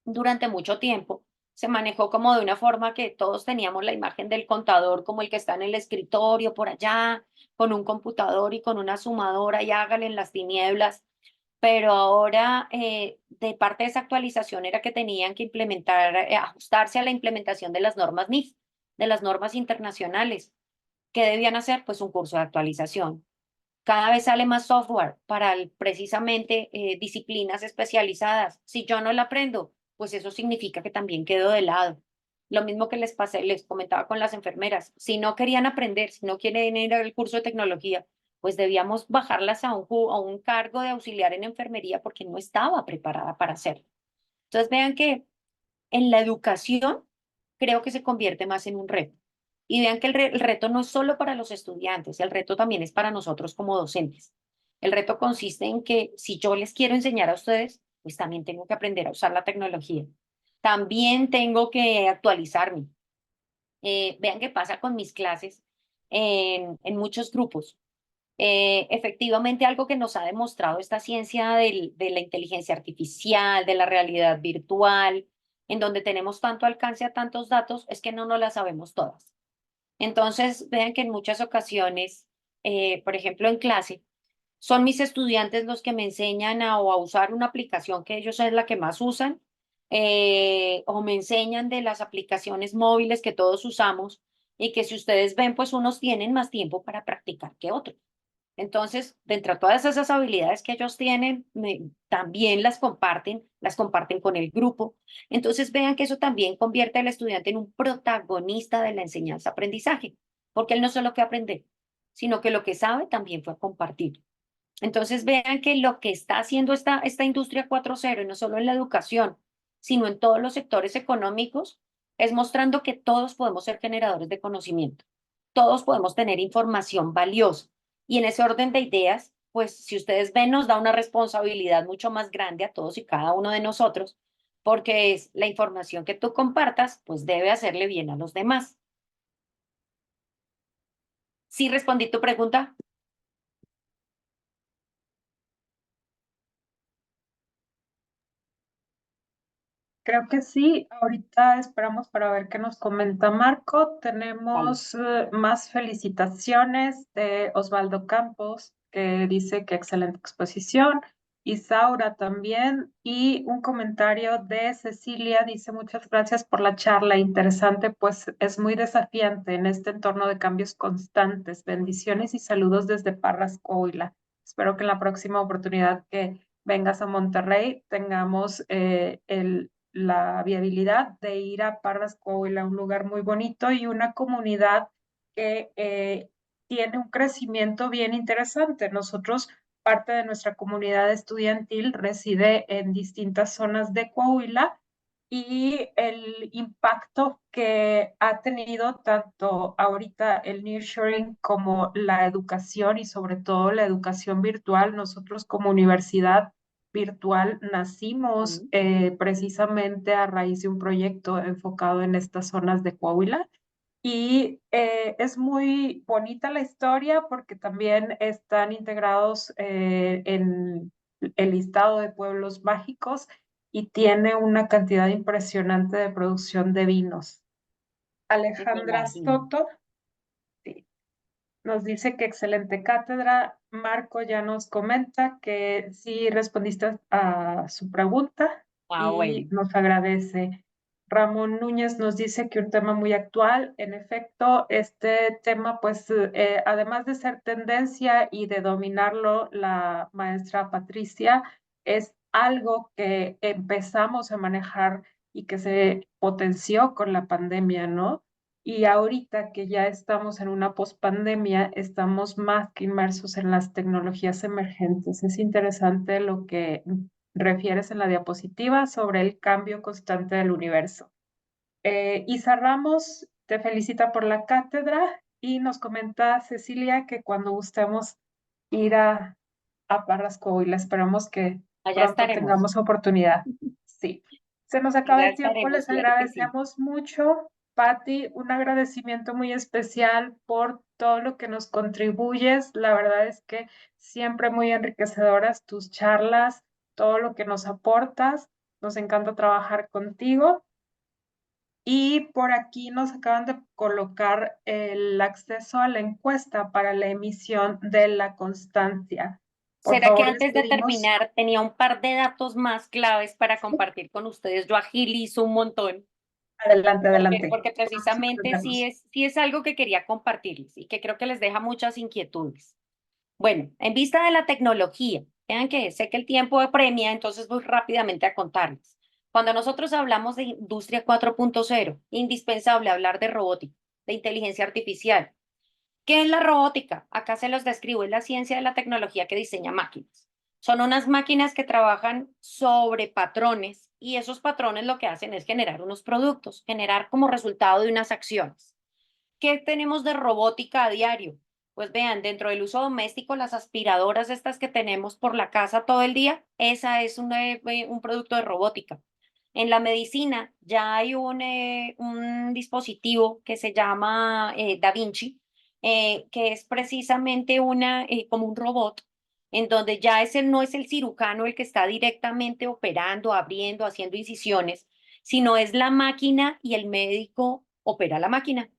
durante mucho tiempo. Se manejó como de una forma que todos teníamos la imagen del contador como el que está en el escritorio por allá, con un computador y con una sumadora y hágale en las tinieblas, pero ahora de parte de esa actualización era que tenían que implementar, ajustarse a la implementación de las normas NIF, de las normas internacionales. ¿Qué debían hacer? Pues un curso de actualización. Cada vez sale más software para precisamente disciplinas especializadas. Si yo no la aprendo, pues eso significa que también quedo de lado. Lo mismo que les comentaba con las enfermeras. Si no querían aprender, si no quieren ir al curso de tecnología, pues debíamos bajarlas a un cargo de auxiliar en enfermería porque no estaba preparada para hacerlo. Entonces vean que en la educación creo que se convierte más en un reto. Y vean que el reto no es solo para los estudiantes, el reto también es para nosotros como docentes. El reto consiste en que si yo les quiero enseñar a ustedes, pues también tengo que aprender a usar la tecnología. También tengo que actualizarme. Vean qué pasa con mis clases en muchos grupos. Efectivamente, algo que nos ha demostrado esta ciencia de la inteligencia artificial, de la realidad virtual, en donde tenemos tanto alcance a tantos datos, es que no nos las sabemos todas. Entonces, vean que en muchas ocasiones, por ejemplo, en clase, son mis estudiantes los que me enseñan o a usar una aplicación que ellos es la que más usan, o me enseñan de las aplicaciones móviles que todos usamos y que si ustedes ven, pues unos tienen más tiempo para practicar que otros. Entonces, dentro de todas esas habilidades que ellos tienen, también las comparten con el grupo. Entonces, vean que eso también convierte al estudiante en un protagonista de la enseñanza-aprendizaje, porque él no solo que aprender, sino que lo que sabe también fue compartir. Entonces, vean que lo que está haciendo esta industria 4.0, y no solo en la educación, sino en todos los sectores económicos, es mostrando que todos podemos ser generadores de conocimiento, todos podemos tener información valiosa. Y en ese orden de ideas, pues si ustedes ven, nos da una responsabilidad mucho más grande a todos y cada uno de nosotros, porque es la información que tú compartas, pues debe hacerle bien a los demás. ¿Sí respondí tu pregunta? Creo que sí. Ahorita esperamos para ver qué nos comenta Marco. Vale. Tenemos más felicitaciones de Osvaldo Campos, que dice que excelente exposición. Isaura también, y un comentario de Cecilia dice muchas gracias por la charla, interesante, pues es muy desafiante en este entorno de cambios constantes. Bendiciones y saludos desde Parras, Coahuila. Espero que en la próxima oportunidad que vengas a Monterrey tengamos la viabilidad de ir a Parras, Coahuila, un lugar muy bonito y una comunidad que tiene un crecimiento bien interesante. Nosotros parte de nuestra comunidad estudiantil reside en distintas zonas de Coahuila y el impacto que ha tenido tanto ahorita el nearshoring como la educación y sobre todo la educación virtual. Nosotros como universidad virtual nacimos Mm. precisamente a raíz de un proyecto enfocado en estas zonas de Coahuila y es muy bonita la historia porque también están integrados en el listado de pueblos mágicos y tiene una cantidad impresionante de producción de vinos. Sí, me Alejandra imagino. Soto, sí, nos dice que excelente cátedra. Marco ya nos comenta que sí respondiste a su pregunta Ah, y bueno. nos agradece. Ramón Núñez nos dice que un tema muy actual. En efecto, este tema, pues, además de ser tendencia y de dominarlo la maestra Patricia, es algo que empezamos a manejar y que se potenció con la pandemia, ¿no? Y ahorita que ya estamos en una pospandemia, estamos más que inmersos en las tecnologías emergentes. Es interesante lo que refieres en la diapositiva sobre el cambio constante del universo. Isa Ramos te felicita por la cátedra y nos comenta Cecilia que cuando gustemos ir a Parrasco y la esperamos que Allá pronto estaremos. tengamos oportunidad. Sí. Se nos acaba Allá el tiempo, estaremos, les claro que sí. agradecemos mucho. Patti, un agradecimiento muy especial por todo lo que nos contribuyes. La verdad es que siempre muy enriquecedoras tus charlas, todo lo que nos aportas. Nos encanta trabajar contigo. Y por aquí nos acaban de colocar el acceso a la encuesta para la emisión de la constancia. Por ¿Será que favor, les antes de pedimos, terminar tenía un par de datos más claves para compartir con ustedes? Yo agilizo un montón, adelante, adelante. porque Vamos a precisamente atendernos. sí es algo que quería compartirles y que creo que les deja muchas inquietudes. Bueno, en vista de la tecnología, vean que sé que el tiempo apremia, entonces voy rápidamente a contarles. Cuando nosotros hablamos de industria 4.0, indispensable hablar de robótica, de inteligencia artificial. ¿Qué es la robótica? Acá se los describo, es la ciencia de la tecnología que diseña máquinas. Son unas máquinas que trabajan sobre patrones y esos patrones lo que hacen es generar unos productos, generar como resultado de unas acciones. ¿Qué tenemos de robótica a diario? Pues vean, dentro del uso doméstico, las aspiradoras estas que tenemos por la casa todo el día, esa es un producto de robótica. En la medicina ya hay un dispositivo que se llama Da Vinci, que es precisamente como un robot, en donde ya ese no es el cirujano el que está directamente operando, abriendo, haciendo incisiones, sino es la máquina y el médico opera la máquina.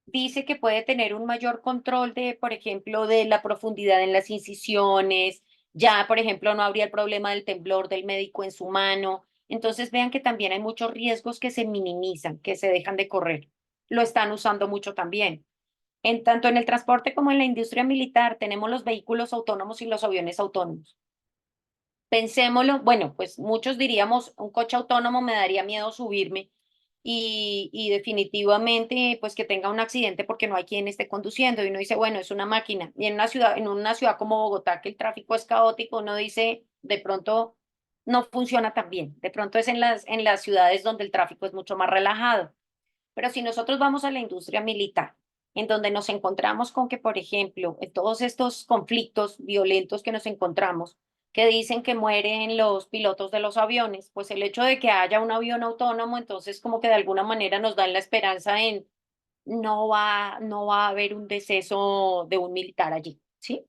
Dice que puede tener un mayor control de, por ejemplo, de la profundidad en las incisiones, ya, por ejemplo, no habría el problema del temblor del médico en su mano. Entonces vean que también hay muchos riesgos que se minimizan, que se dejan de correr. Lo están usando mucho también. Tanto en el transporte como en la industria militar tenemos los vehículos autónomos y los aviones autónomos. Pensémoslo, bueno, pues muchos diríamos, un coche autónomo me daría miedo subirme y definitivamente pues que tenga un accidente porque no hay quien esté conduciendo y uno dice, bueno, es una máquina. Y en una ciudad como Bogotá, que el tráfico es caótico, uno dice, de pronto no funciona tan bien. De pronto es en las ciudades donde el tráfico es mucho más relajado. Pero si nosotros vamos a la industria militar, en donde nos encontramos con que, por ejemplo, en todos estos conflictos violentos que nos encontramos, que dicen que mueren los pilotos de los aviones, pues el hecho de que haya un avión autónomo, entonces como que de alguna manera nos dan la esperanza en no va a haber un deceso de un militar allí, ¿sí?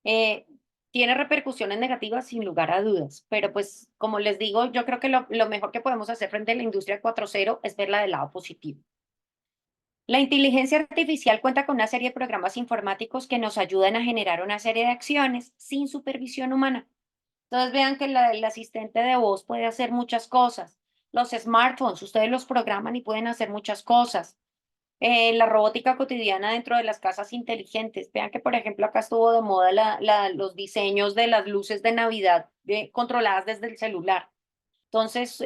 Eh, Tiene repercusiones negativas sin lugar a dudas, pero pues como les digo, yo creo que lo mejor que podemos hacer frente a la industria 4.0 es verla del lado positivo. La inteligencia artificial cuenta con una serie de programas informáticos que nos ayudan a generar una serie de acciones sin supervisión humana. Entonces vean que el asistente de voz puede hacer muchas cosas. Los smartphones, ustedes los programan y pueden hacer muchas cosas. La robótica cotidiana dentro de las casas inteligentes. Vean que, por ejemplo, acá estuvo de moda los diseños de las luces de Navidad controladas desde el celular. Entonces,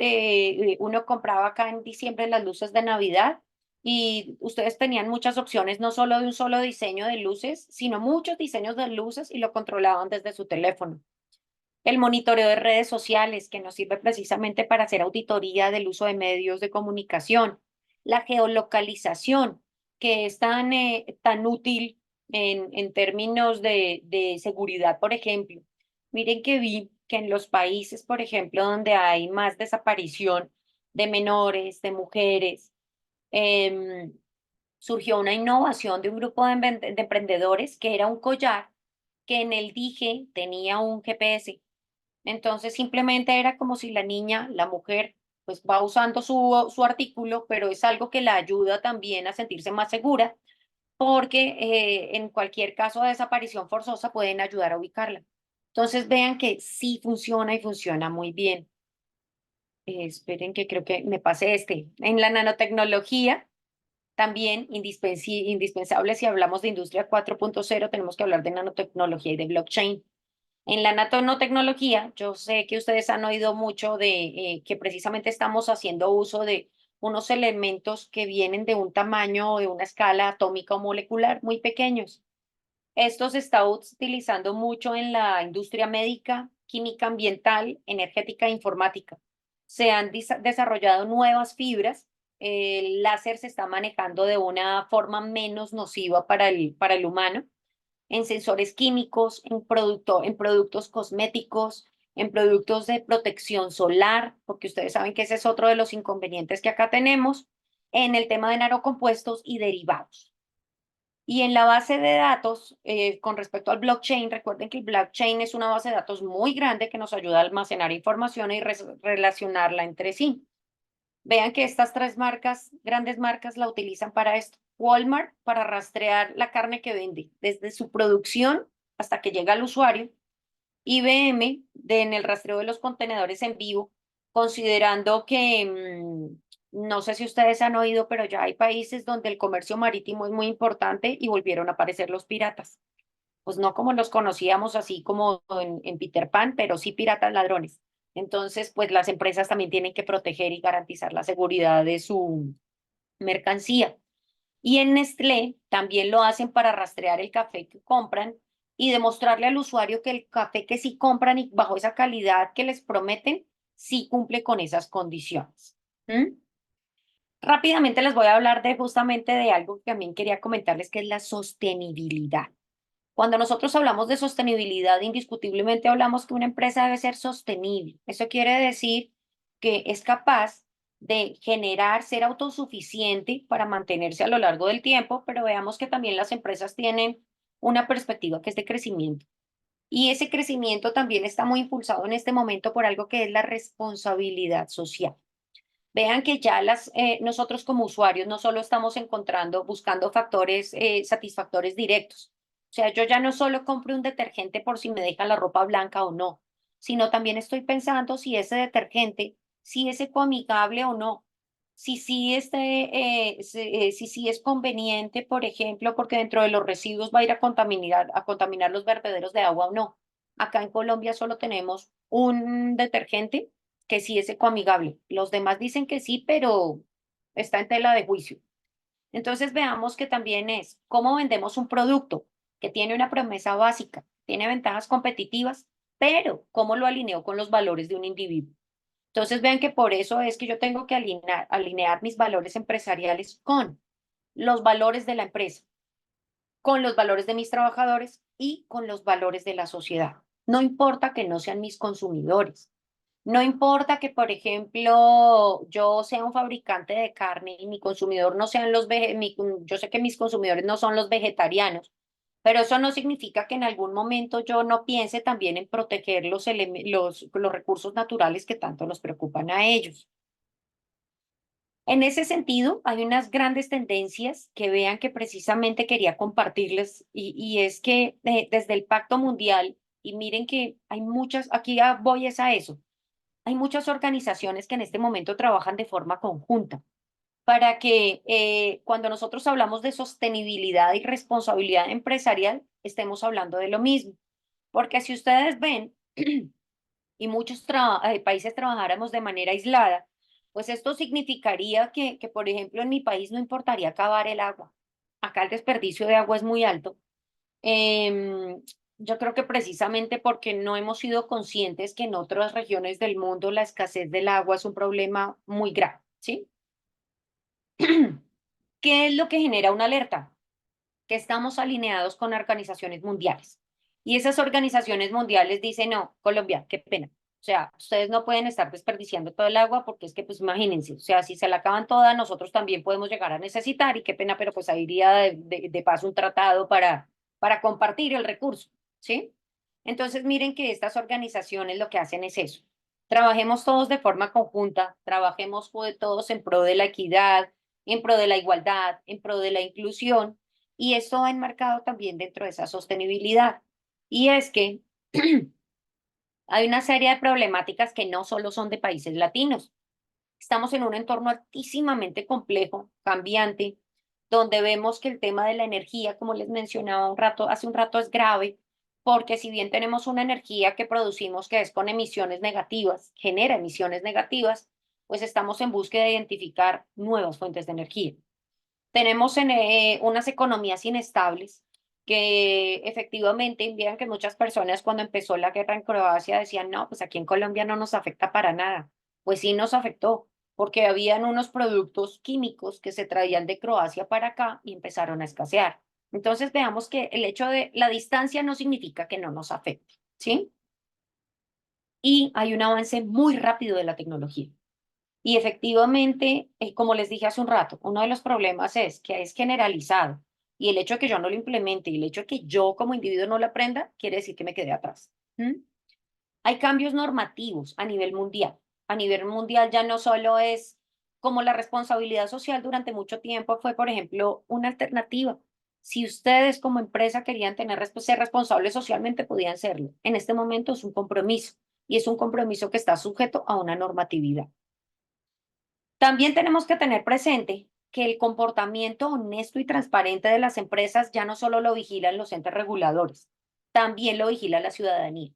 uno compraba acá en diciembre las luces de Navidad y ustedes tenían muchas opciones, no solo de un solo diseño de luces, sino muchos diseños de luces y lo controlaban desde su teléfono. El monitoreo de redes sociales, que nos sirve precisamente para hacer auditoría del uso de medios de comunicación. La geolocalización, que es tan útil en términos de seguridad, por ejemplo. Miren que vi que en los países, por ejemplo, donde hay más desaparición de menores, de mujeres, em, surgió una innovación de un grupo de emprendedores que era un collar que en el dije tenía un GPS. Entonces simplemente era como si la niña, la mujer, pues va usando su artículo, pero es algo que la ayuda también a sentirse más segura, porque en cualquier caso de desaparición forzosa pueden ayudar a ubicarla. Entonces vean que sí funciona y funciona muy bien. Esperen que creo que me pasé este. En la nanotecnología, también indispensable si hablamos de industria 4.0, tenemos que hablar de nanotecnología y de blockchain. En la nanotecnología, yo sé que ustedes han oído mucho de que precisamente estamos haciendo uso de unos elementos que vienen de un tamaño o de una escala atómica o molecular muy pequeños. Esto se está utilizando mucho en la industria médica, química ambiental, energética e informática. Se han desarrollado nuevas fibras. El láser se está manejando de una forma menos nociva para el humano en sensores químicos, en productos cosméticos, en productos de protección solar, porque ustedes saben que ese es otro de los inconvenientes que acá tenemos, en el tema de nanocompuestos y derivados. Y en la base de datos, con respecto al blockchain, recuerden que el blockchain es una base de datos muy grande que nos ayuda a almacenar información y relacionarla entre sí. Vean que estas tres marcas, grandes marcas, la utilizan para esto. Walmart para rastrear la carne que vende, desde su producción hasta que llega al usuario. IBM en el rastreo de los contenedores en vivo, considerando que, no sé si ustedes han oído, pero ya hay países donde el comercio marítimo es muy importante y volvieron a aparecer los piratas. Pues no como los conocíamos así como en Peter Pan, pero sí piratas ladrones. Entonces, pues las empresas también tienen que proteger y garantizar la seguridad de su mercancía. Y en Nestlé también lo hacen para rastrear el café que compran y demostrarle al usuario que el café que sí compran y bajo esa calidad que les prometen, sí cumple con esas condiciones. ¿Mm? Rápidamente les voy a hablar de justamente de algo que también quería comentarles, que es la sostenibilidad. Cuando nosotros hablamos de sostenibilidad, indiscutiblemente hablamos que una empresa debe ser sostenible. Eso quiere decir que es capaz de generar, ser autosuficiente para mantenerse a lo largo del tiempo, pero veamos que también las empresas tienen una perspectiva que es de crecimiento. Y ese crecimiento también está muy impulsado en este momento por algo que es la responsabilidad social. Vean que ya nosotros como usuarios no solo estamos buscando factores satisfactores directos. O sea, yo ya no solo compro un detergente por si me deja la ropa blanca o no, sino también estoy pensando si ese detergente, si es ecoamigable o no, si sí si sí es conveniente, por ejemplo, porque dentro de los residuos va a ir a contaminar los vertederos de agua o no. Acá en Colombia solo tenemos un detergente que sí es ecoamigable. Los demás dicen que sí, pero está en tela de juicio. Entonces veamos que también es cómo vendemos un producto que tiene una promesa básica, tiene ventajas competitivas, pero cómo lo alineo con los valores de un individuo. Entonces vean que por eso es que yo tengo que alinear mis valores empresariales con los valores de la empresa, con los valores de mis trabajadores y con los valores de la sociedad. No importa que no sean mis consumidores. No importa que, por ejemplo, yo sea un fabricante de carne y mi consumidor no sean yo sé que mis consumidores no son los vegetarianos, pero eso no significa que en algún momento yo no piense también en proteger los recursos naturales que tanto nos preocupan a ellos. En ese sentido, hay unas grandes tendencias que vean que precisamente quería compartirles y es que desde el Pacto Mundial Y miren que hay muchas, aquí voy es a eso. Hay muchas organizaciones que en este momento trabajan de forma conjunta para que cuando nosotros hablamos de sostenibilidad y responsabilidad empresarial, estemos hablando de lo mismo. Porque si ustedes ven, y muchos países trabajáramos de manera aislada, pues esto significaría que, por ejemplo, en mi país no importaría acabar el agua. Acá el desperdicio de agua es muy alto. Em, yo creo que precisamente porque no hemos sido conscientes que en otras regiones del mundo la escasez del agua es un problema muy grave, ¿sí? ¿Qué es lo que genera una alerta? Que estamos alineados con organizaciones mundiales. Y esas organizaciones mundiales dicen, no, Colombia, qué pena. O sea, ustedes no pueden estar desperdiciando todo el agua porque es que, pues imagínense, o sea, si se la acaban toda, nosotros también podemos llegar a necesitar y qué pena, pero pues ahí iría de paso un tratado para compartir el recurso, ¿sí? Entonces, miren que estas organizaciones lo que hacen es eso. Trabajemos todos de forma conjunta, trabajemos todos en pro de la equidad, en pro de la igualdad, en pro de la inclusión, y esto va enmarcado también dentro de esa sostenibilidad. Y es que hay una serie de problemáticas que no solo son de países latinos. Estamos en un entorno altísimamente complejo, cambiante, donde vemos que el tema de la energía, como les mencionaba hace un rato, es grave, porque si bien tenemos una energía que producimos que es con emisiones negativas, genera emisiones negativas, pues estamos en búsqueda de identificar nuevas fuentes de energía. Tenemos unas economías inestables que efectivamente, vean que muchas personas cuando empezó la guerra en Croacia decían, no, pues aquí en Colombia no nos afecta para nada. Pues sí nos afectó, porque habían unos productos químicos que se traían de Croacia para acá y empezaron a escasear. Entonces veamos que el hecho de la distancia no significa que no nos afecte, ¿sí? Y hay un avance muy rápido de la tecnología. Y efectivamente, como les dije hace un rato, uno de los problemas es que es generalizado y el hecho de que yo no lo implemente y el hecho de que yo como individuo no lo aprenda, quiere decir que me quedé atrás. ¿Mm? Hay cambios normativos a nivel mundial. A nivel mundial ya no solo es como la responsabilidad social durante mucho tiempo fue, por ejemplo, una alternativa. Si ustedes como empresa querían ser responsables socialmente, podían serlo. En este momento es un compromiso y es un compromiso que está sujeto a una normatividad. También tenemos que tener presente que el comportamiento honesto y transparente de las empresas ya no solo lo vigilan los entes reguladores, también lo vigila la ciudadanía.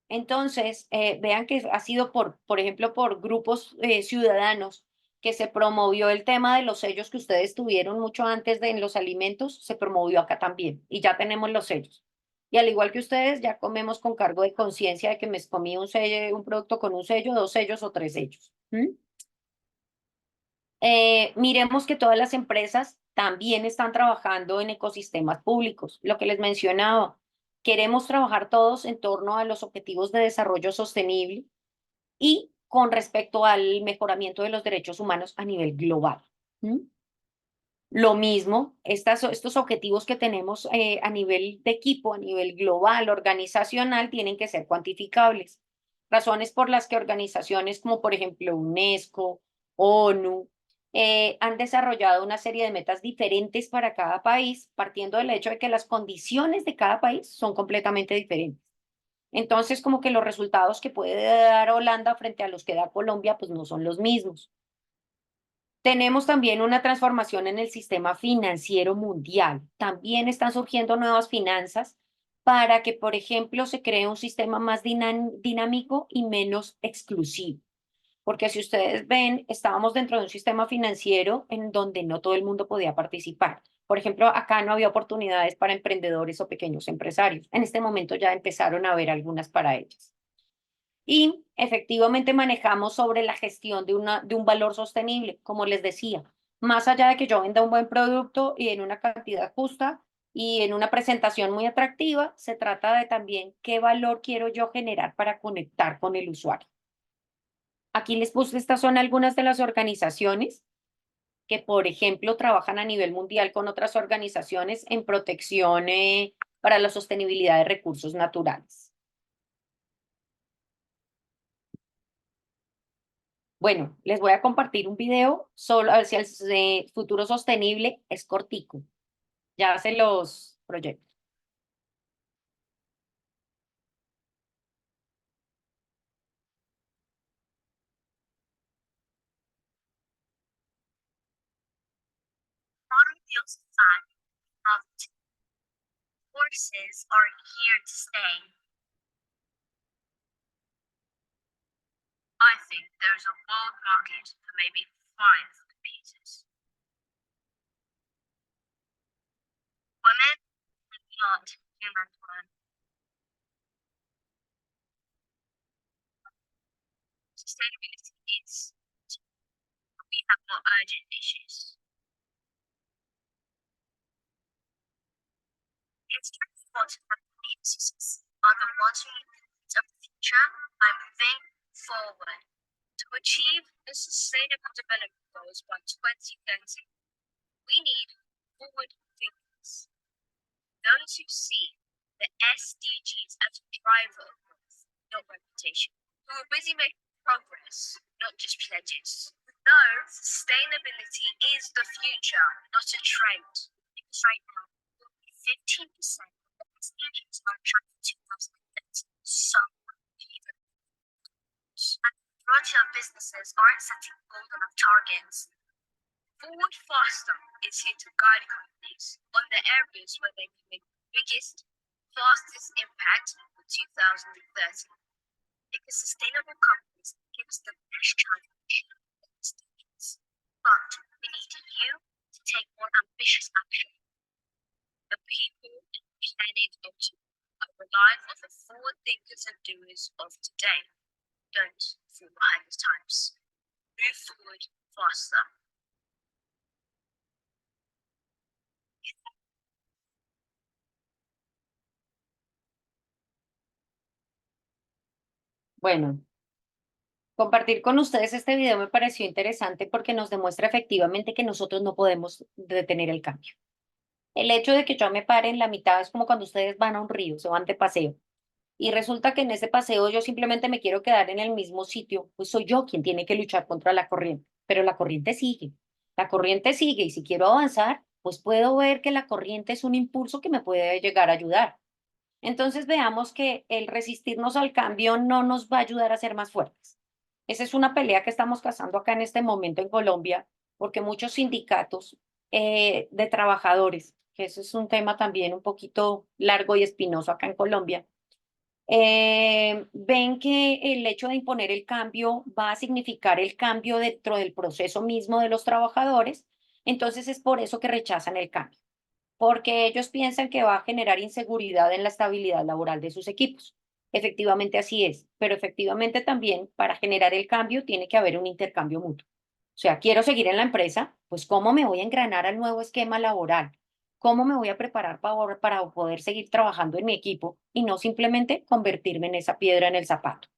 Entonces, vean que ha sido por ejemplo, por grupos ciudadanos que se promovió el tema de los sellos que ustedes tuvieron mucho antes de en los alimentos, se promovió acá también y ya tenemos los sellos. Y al igual que ustedes, ya comemos con cargo de conciencia de que me comí un sello, un producto con un sello, dos sellos o tres sellos. ¿Mm? Miremos que todas las empresas también están trabajando en ecosistemas públicos. Lo que les mencionaba, queremos trabajar todos en torno a los objetivos de desarrollo sostenible y con respecto al mejoramiento de los derechos humanos a nivel global. ¿Mm? Lo mismo, estos objetivos que tenemos a nivel de equipo, a nivel global, organizacional, tienen que ser cuantificables. Razones por las que organizaciones como por ejemplo UNESCO, ONU, han desarrollado una serie de metas diferentes para cada país, partiendo del hecho de que las condiciones de cada país son completamente diferentes. Entonces, como que los resultados que puede dar Holanda frente a los que da Colombia, pues no son los mismos. Tenemos también una transformación en el sistema financiero mundial. También están surgiendo nuevas finanzas para que, por ejemplo, se cree un sistema más dinámico y menos exclusivo. Porque si ustedes ven, estábamos dentro de un sistema financiero en donde no todo el mundo podía participar. Por ejemplo, acá no había oportunidades para emprendedores o pequeños empresarios. En este momento ya empezaron a haber algunas para ellas. Y efectivamente manejamos sobre la gestión de un valor sostenible, como les decía. Más allá de que yo venda un buen producto y en una cantidad justa y en una presentación muy atractiva, se trata de también qué valor quiero yo generar para conectar con el usuario. Aquí les puse, estas son algunas de las organizaciones que, por ejemplo, trabajan a nivel mundial con otras organizaciones en protección para la sostenibilidad de recursos naturales. Bueno, les voy a compartir un video solo hacia el futuro sostenible, es cortico. Ya se los proyecto. feels fun, novelty. Horses are here to stay. I think there's a world market for maybe 5 computers. Women are not human one. Sustainability is. We have more urgent issues. It's important that communities are the ones who meet the needs of the future by moving forward. To achieve the Sustainable Development Goals by 2030, we need forward thinkers. Those who see the SDGs as a driver of growth, not reputation. Who are busy making progress, not just pledges. No, sustainability is the future, not a trend. Because right now, 15% of the SDGs are tracked for 2030. Some even. And the majority of businesses aren't setting bold enough targets. Forward Faster is here to guide companies on the areas where they can make the biggest, fastest impact for 2030. Because sustainable companies give us the best challenge in this decade. But we need you to take more ambitious action. The people and planet of tomorrow are relying on the forward thinkers and doers of today. Don't fall behind the times. Move forward faster. Bueno, compartir con ustedes este video me pareció interesante porque nos demuestra efectivamente que nosotros no podemos detener el cambio. El hecho de que yo me pare en la mitad es como cuando ustedes van a un río, se van de paseo, y resulta que en ese paseo yo simplemente me quiero quedar en el mismo sitio, pues soy yo quien tiene que luchar contra la corriente, pero la corriente sigue, y si quiero avanzar, pues puedo ver que la corriente es un impulso que me puede llegar a ayudar. Entonces veamos que el resistirnos al cambio no nos va a ayudar a ser más fuertes. Esa es una pelea que estamos cazando acá en este momento en Colombia, porque muchos sindicatos de trabajadores, que eso es un tema también un poquito largo y espinoso acá en Colombia, ven que el hecho de imponer el cambio va a significar el cambio dentro del proceso mismo de los trabajadores, entonces es por eso que rechazan el cambio, porque ellos piensan que va a generar inseguridad en la estabilidad laboral de sus equipos. Efectivamente así es, pero efectivamente también para generar el cambio tiene que haber un intercambio mutuo. O sea, quiero seguir en la empresa, pues ¿cómo me voy a engranar al nuevo esquema laboral? ¿Cómo me voy a preparar para poder seguir trabajando en mi equipo y no simplemente convertirme en esa piedra en el zapato?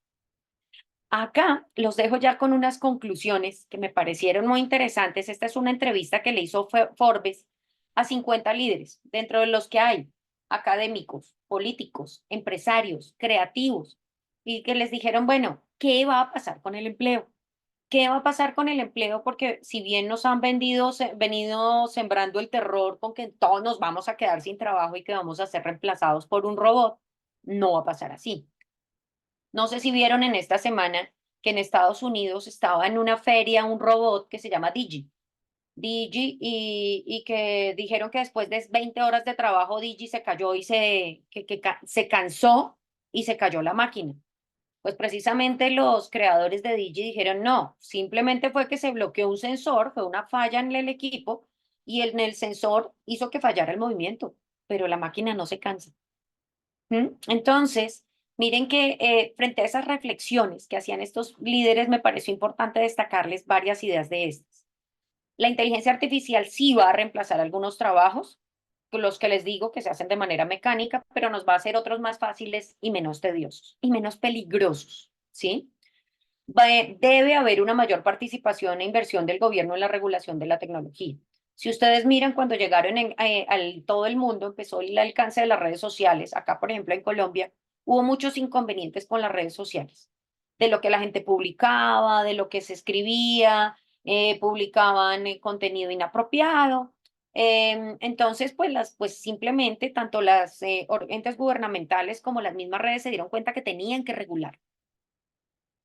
Acá los dejo ya con unas conclusiones que me parecieron muy interesantes. Esta es una entrevista que le hizo Forbes a 50 líderes, dentro de los que hay académicos, políticos, empresarios, creativos, y que les dijeron, bueno, ¿qué va a pasar con el empleo? ¿Qué va a pasar con el empleo? Porque si bien nos han venido sembrando el terror con que todos nos vamos a quedar sin trabajo y que vamos a ser reemplazados por un robot, no va a pasar así. No sé si vieron en esta semana que en Estados Unidos estaba en una feria un robot que se llama Digi, y que dijeron que después de 20 horas de trabajo Digi se cayó y se cansó y se cayó la máquina. Pues precisamente los creadores de Digi dijeron no, simplemente fue que se bloqueó un sensor, fue una falla en el equipo y en el sensor hizo que fallara el movimiento, pero la máquina no se cansa. Entonces, miren que frente a esas reflexiones que hacían estos líderes, me pareció importante destacarles varias ideas de estas. La inteligencia artificial sí va a reemplazar algunos trabajos, los que les digo que se hacen de manera mecánica, pero nos va a hacer otros más fáciles y menos tediosos y menos peligrosos, ¿sí? Debe haber una mayor participación e inversión del gobierno en la regulación de la tecnología. Si ustedes miran cuando llegaron al todo el mundo, empezó el alcance de las redes sociales. Acá, por ejemplo, en Colombia, hubo muchos inconvenientes con las redes sociales, de lo que la gente publicaba, de lo que se escribía, publicaban contenido inapropiado. Entonces, pues simplemente tanto las entes gubernamentales como las mismas redes se dieron cuenta que tenían que regular.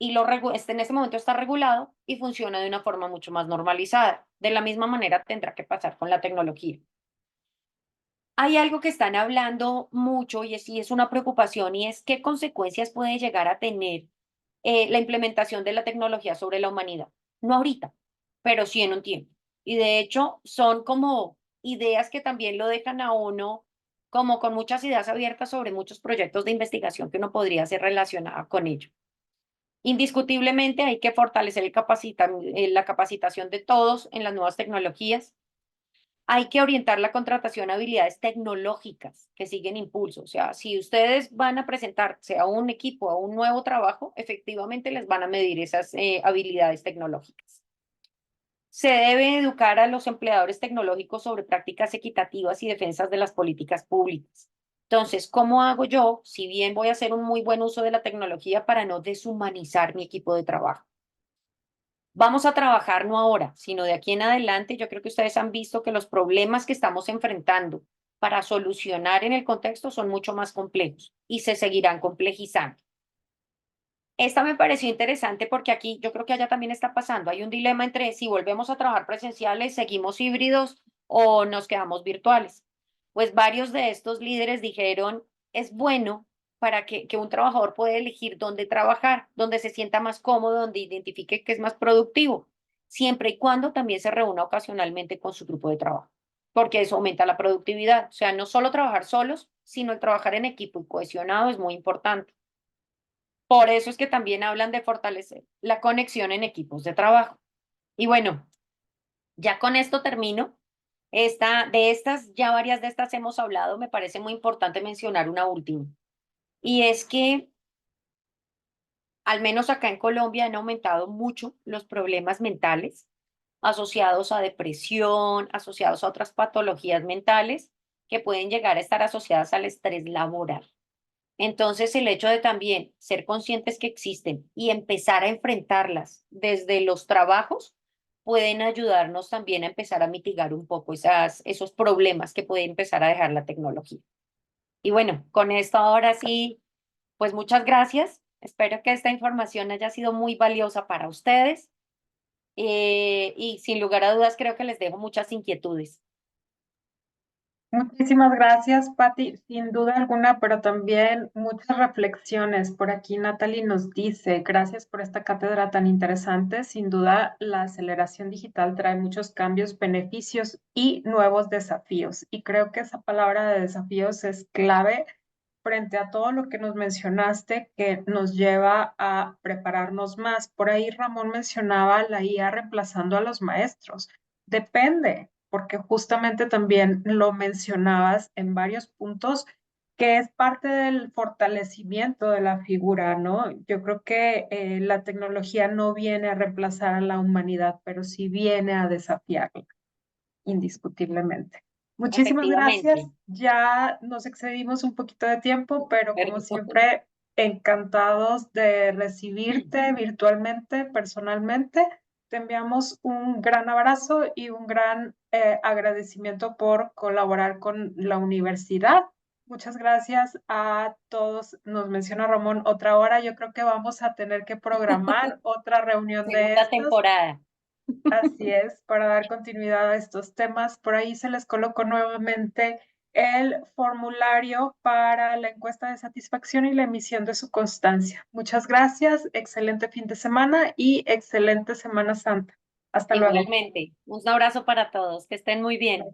y en ese momento está regulado y funciona de una forma mucho más normalizada. De la misma manera tendrá que pasar con la tecnología. Hay algo que están hablando mucho y es una preocupación y es qué consecuencias puede llegar a tener la implementación de la tecnología sobre la humanidad. No ahorita, pero sí en un tiempo. Y de hecho son como ideas que también lo dejan a uno como con muchas ideas abiertas sobre muchos proyectos de investigación que uno podría ser relacionada con ello. Indiscutiblemente hay que fortalecer la capacitación de todos en las nuevas tecnologías. Hay que orientar la contratación a habilidades tecnológicas que siguen impulso. O sea, si ustedes van a presentarse a un equipo, a un nuevo trabajo, efectivamente les van a medir esas habilidades tecnológicas. Se debe educar a los empleadores tecnológicos sobre prácticas equitativas y defensas de las políticas públicas. Entonces, ¿cómo hago yo, si bien voy a hacer un muy buen uso de la tecnología para no deshumanizar mi equipo de trabajo? Vamos a trabajar no ahora, sino de aquí en adelante. Yo creo que ustedes han visto que los problemas que estamos enfrentando para solucionar en el contexto son mucho más complejos y se seguirán complejizando. Esta me pareció interesante porque aquí yo creo que allá también está pasando. Hay un dilema entre si volvemos a trabajar presenciales, seguimos híbridos o nos quedamos virtuales. Pues varios de estos líderes dijeron, es bueno para que un trabajador pueda elegir dónde trabajar, donde se sienta más cómodo, donde identifique que es más productivo, siempre y cuando también se reúna ocasionalmente con su grupo de trabajo, porque eso aumenta la productividad. O sea, no solo trabajar solos, sino el trabajar en equipo y cohesionado es muy importante. Por eso es que también hablan de fortalecer la conexión en equipos de trabajo. Y bueno, ya con esto termino. Ya varias de estas hemos hablado, me parece muy importante mencionar una última. Y es que, al menos acá en Colombia, han aumentado mucho los problemas mentales asociados a depresión, asociados a otras patologías mentales que pueden llegar a estar asociadas al estrés laboral. Entonces, el hecho de también ser conscientes que existen y empezar a enfrentarlas desde los trabajos pueden ayudarnos también a empezar a mitigar un poco esos problemas que puede empezar a dejar la tecnología. Y bueno, con esto ahora sí, pues muchas gracias. Espero que esta información haya sido muy valiosa para ustedes y sin lugar a dudas creo que les dejo muchas inquietudes. Muchísimas gracias, Patti. Sin duda alguna, pero también muchas reflexiones. Por aquí Natalie nos dice, gracias por esta cátedra tan interesante. Sin duda, la aceleración digital trae muchos cambios, beneficios y nuevos desafíos. Y creo que esa palabra de desafíos es clave frente a todo lo que nos mencionaste, que nos lleva a prepararnos más. Por ahí Ramón mencionaba la IA reemplazando a los maestros. Depende, porque justamente también lo mencionabas en varios puntos, que es parte del fortalecimiento de la figura, ¿no? Yo creo que la tecnología no viene a reemplazar a la humanidad, pero sí viene a desafiarla, indiscutiblemente. Muchísimas gracias. Efectivamente. Ya nos excedimos un poquito de tiempo, pero como Perdón. siempre, encantados de recibirte virtualmente, personalmente. Te enviamos un gran abrazo y un gran agradecimiento por colaborar con la universidad. Muchas gracias a todos. Nos menciona Ramón otra hora. Yo creo que vamos a tener que programar otra reunión de Segunda estas. temporada. Así es, para dar continuidad a estos temas, por ahí se les colocó nuevamente el formulario para la encuesta de satisfacción y la emisión de su constancia. Muchas gracias, excelente fin de semana y excelente Semana Santa. Hasta luego. Igualmente, un abrazo para todos, que estén muy bien.